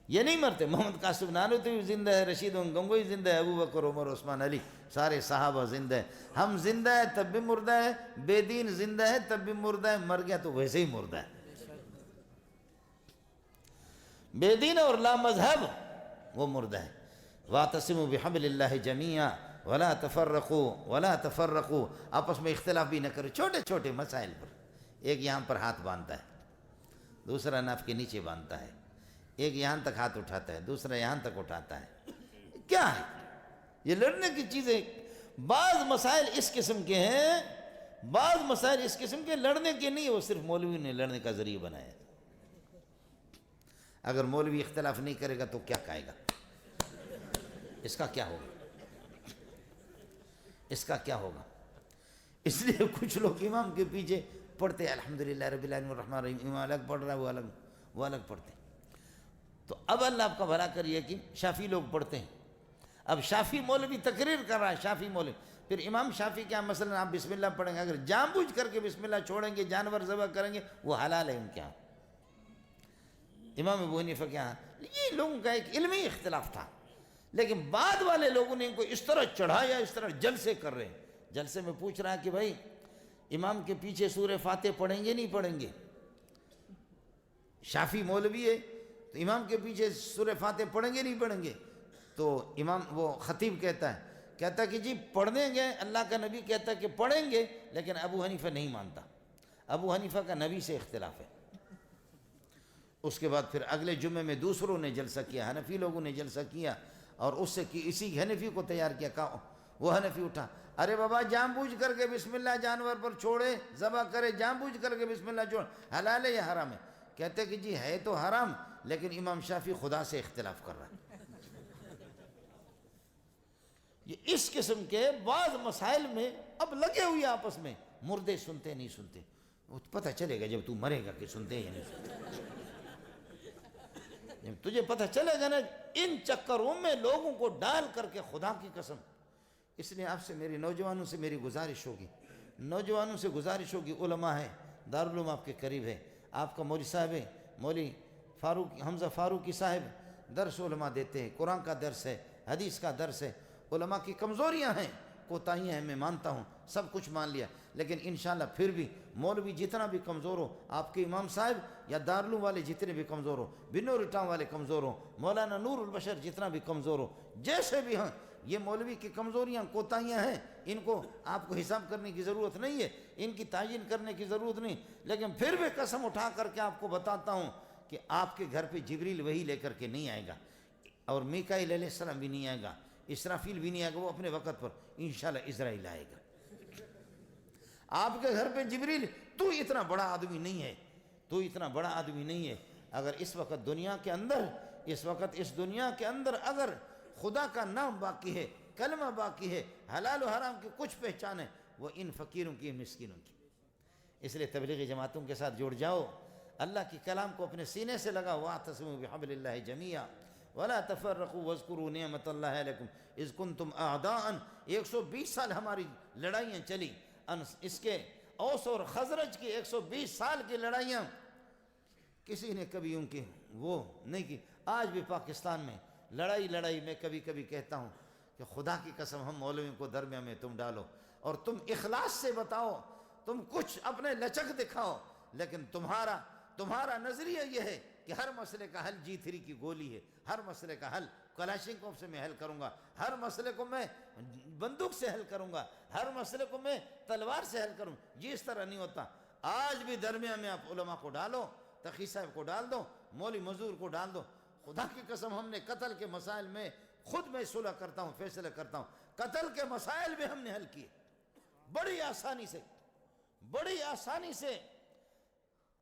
یہ نہیں مرتے، محمد قاسم نانوتوی زندہ ہے، رشید گنگوئی زندہ ہے، ابو بکر عمر عثمان علی سارے صحابہ زندہ ہیں، ہم زندہ ہے تب بھی مردہ ہے، بے دین زندہ ہے تب بھی مردہ ہے، مر گیا تو ویسے ہی مردہ ہے، بے دین اور لا مذہب وہ مردہ ہے، وَاعْتَصِمُوا بِحَبْلِ اللَّهِ جَمِيعًا وَلَا تَفَرَّقُوا، آپس میں اختلاف بھی نہ کرو، چھوٹے چھوٹے مسائل پر، ایک یہاں پر ہاتھ باندھتا ہے، دوسرا ناف کے نیچے باندھتا ہے، ایک یہاں تک ہاتھ اٹھاتا ہے، دوسرا یہاں تک اٹھاتا ہے، کیا ہے یہ لڑنے کی چیزیں؟ بعض مسائل اس قسم کے ہیں، بعض مسائل اس قسم کے لڑنے کے نہیں، وہ صرف مولوی نے لڑنے کا ذریعہ بنایا، اگر مولوی اختلاف نہیں کرے گا تو کیا کہے گا؟ اس کا کیا ہوگا؟ اس کا کیا ہوگا؟ اس لیے کچھ لوگ امام کے پیچھے پڑھتے ہیں الحمدللہ رب العالمین الرحمن الرحیم، امام الگ پڑھ رہا ہے وہ الگ پڑھتے ہیں، تو اب اللہ آپ کا بھلا کریے کہ شافی لوگ پڑھتے ہیں، اب شافی مولوی تقریر کر رہا ہے، شافی مولوی، پھر امام شافی کیا مثلا آپ بسم اللہ پڑھیں گے، اگر جان بوجھ کر کے بسم اللہ چھوڑیں گے، جانور ذبح کریں گے، وہ حلال ہے ان کے ہاں، امام ابو حنیفہ کے ہاں، یہ لوگوں کا ایک علمی اختلاف تھا، لیکن بعد والے لوگوں نے ان کو اس طرح چڑھایا، اس طرح جلسے کر رہے ہیں، جلسے میں پوچھ رہا ہے کہ بھائی امام کے پیچھے سورہ فاتح پڑھیں گے نہیں پڑھیں گے؟ شافی مولوی ہے تو امام کے پیچھے سورہ فاتح پڑھیں گے نہیں پڑھیں گے؟ تو امام وہ خطیب کہتا ہے کہ جی پڑھیں گے، اللہ کا نبی کہتا ہے کہ پڑھیں گے، لیکن ابو حنیفہ نہیں مانتا، ابو حنیفہ کا نبی سے اختلاف ہے۔ اس کے بعد پھر اگلے جمعے میں دوسروں نے جلسہ کیا، حنفی لوگوں نے جلسہ کیا، اور اس سے اسی حنفی کو تیار کیا، کہا وہ حنفی اٹھا، ارے بابا جان بوجھ کر کے بسم اللہ جانور پر چھوڑے، ذبح کرے، جان بوجھ کر کے بسم اللہ چھوڑ، حلال ہے یا حرام ہے؟ کہتے کہ جی ہے تو حرام، لیکن امام شافی خدا سے اختلاف کر رہا ہے۔ یہ اس قسم کے بعض مسائل میں اب لگے ہوئے آپس میں، مردے سنتے نہیں سنتے، وہ پتہ چلے گا جب تو مرے گا کہ سنتے یا نہیں سنتے، جب تجھے پتہ چلے گا نا، ان چکروں میں لوگوں کو ڈال کر کے، خدا کی قسم۔ اس لیے آپ سے میری نوجوانوں سے میری گزارش ہوگی، علماء ہیں، دارالعلوم آپ کے قریب ہے، آپ کا مولوی صاحب ہے، مولوی حمزہ فاروقی صاحب درس علماء دیتے ہیں، قرآن کا درس ہے، حدیث کا درس ہے، علماء کی کمزوریاں ہیں، کوتاہیاں ہیں، میں مانتا ہوں، سب کچھ مان لیا، لیکن انشاءاللہ پھر بھی مولوی جتنا بھی کمزور ہو، آپ کے امام صاحب یا دارالعلوم والے جتنے بھی کمزور ہو، بنور ٹاؤن والے کمزور ہو، مولانا نور البشر جتنا بھی کمزور ہو، جیسے بھی ہیں، یہ مولوی کی کمزوریاں کوتاہیاں ہیں، ان کو آپ کو حساب کرنے کی ضرورت نہیں ہے، ان کی تعین کرنے کی ضرورت نہیں، لیکن پھر بھی قسم اٹھا کر کے آپ کو بتاتا ہوں کہ آپ کے گھر پہ جبریل وحی لے کر کے نہیں آئے گا، اور میکائیل علیہ السلام بھی نہیں آئے گا، اسرافیل بھی نہیں آئے گا، وہ اپنے وقت پر انشاءاللہ اسرائیل آئے گا۔ آپ کے گھر پہ جبریل، تو اتنا بڑا آدمی نہیں ہے، اگر اس وقت دنیا کے اندر اس دنیا کے اندر اگر خدا کا نام باقی ہے، کلمہ باقی ہے، حلال و حرام کی کچھ پہچان ہے، وہ ان فقیروں کی، مسکینوں کی۔ اس لیے تبلیغی جماعتوں کے ساتھ جڑ جاؤ، اللہ کی کلام کو اپنے سینے سے لگاؤ۔ وَاعْتَصِمُوا بِحَبْلِ اللَّهِ جَمِيعًا وَلَا تَفَرَّقُوا وَاذْكُرُوا نِعْمَةَ اللَّهِ عَلَيْكُمْ إِذْ كُنْتُمْ أَعْدَاءً۔ 120 سال ہماری لڑائیاں چلی، اس کے اوس اور خزرج کی 120 سال کی لڑائیاں، کسی نے کبھی ان کی وہ نہیں کی۔ آج بھی پاکستان میں لڑائی میں کبھی کبھی کہتا ہوں کہ خدا کی قسم ہم مولویوں کو درمیان میں تم ڈالو اور تم اخلاص سے بتاؤ، تم کچھ اپنے لچک دکھاؤ، لیکن تمہارا نظریہ یہ ہے کہ ہر مسئلے کا حل G3 کی گولی ہے، ہر مسئلے کا حل کلاشنکوف سے میں حل کروں گا، ہر مسئلے کو میں بندوق سے حل کروں گا، ہر مسئلے کو میں تلوار سے حل کروں۔ جی اس طرح نہیں ہوتا۔ آج بھی درمیان میں آپ علماء کو ڈالو، تقی صاحب کو ڈال دو، مولوی مزدور کو ڈال دو۔ خدا کی قسم ہم نے قتل کے مسائل میں خود میں صلح کرتا ہوں، فیصلہ کرتا ہوں، قتل کے مسائل بھی ہم نے حل کیے بڑی آسانی سے۔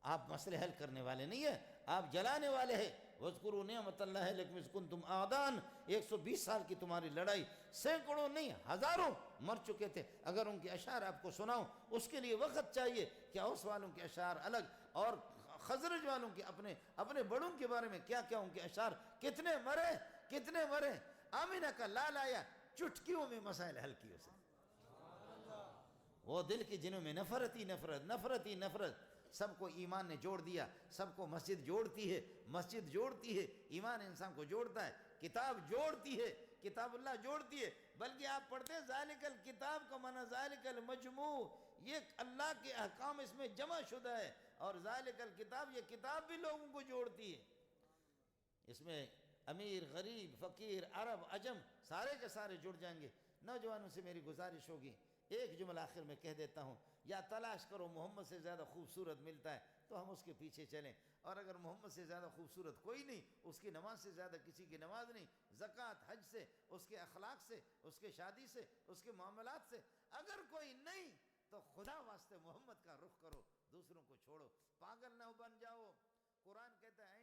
آپ مسئلے حل کرنے والے نہیں ہیں، آپ جلانے والے ہیں۔ وَاذْكُرُوا نِعْمَةَ اللَّهِ عَلَيْكُمْ إِذْ كُنْتُمْ أَعْدَاءً۔ 120 سال کی تمہاری لڑائی، سینکڑوں نہیں ہزاروں مر چکے تھے۔ اگر ان کے اشعار آپ کو سناؤں، اس کے لیے وقت چاہیے کہ اوس والوں کے اشعار الگ اور خزرج والوں کے اپنے بڑوں کے بارے میں کیا ان کے اشعار، کتنے مرے۔ آمینہ کا لال آیا، چٹکیوں میں مسائل حل کیے اسے۔ وہ دل کے جنوں میں نفرت ہی نفرت، سب کو ایمان نے جوڑ دیا، سب کو مسجد جوڑتی ہے، ایمان انسان کو جوڑتا ہے، کتاب جوڑتی ہے، کتاب اللہ جوڑتی ہے۔ بلکہ آپ پڑھتے ہیں ذالک الکتاب کا معنی ذالک المجموع، یہ اللہ کے احکام اس میں جمع شدہ ہے، اور ذالک الکتاب، یہ کتاب بھی لوگوں کو جوڑتی ہے۔ اس میں امیر، غریب، فقیر، عرب، عجم سارے کے سارے جڑ جائیں گے۔ نوجوانوں سے میری گزارش ہوگی، ایک جملہ آخر میں کہہ دیتا ہوں، یا تلاش کرو محمد سے زیادہ خوبصورت ملتا ہے تو ہم اس کے پیچھے چلیں، اور اگر محمد سے زیادہ خوبصورت کوئی نہیں، اس کی نماز سے زیادہ کسی کی نماز نہیں، زکوٰۃ، حج سے، اس کے اخلاق سے، اس کے شادی سے، اس کے معاملات سے اگر کوئی نہیں، تو خدا واسطے محمد کا رخ کرو، دوسروں کو چھوڑو، پاگل نہ بن جاؤ۔ قرآن کہتا ہے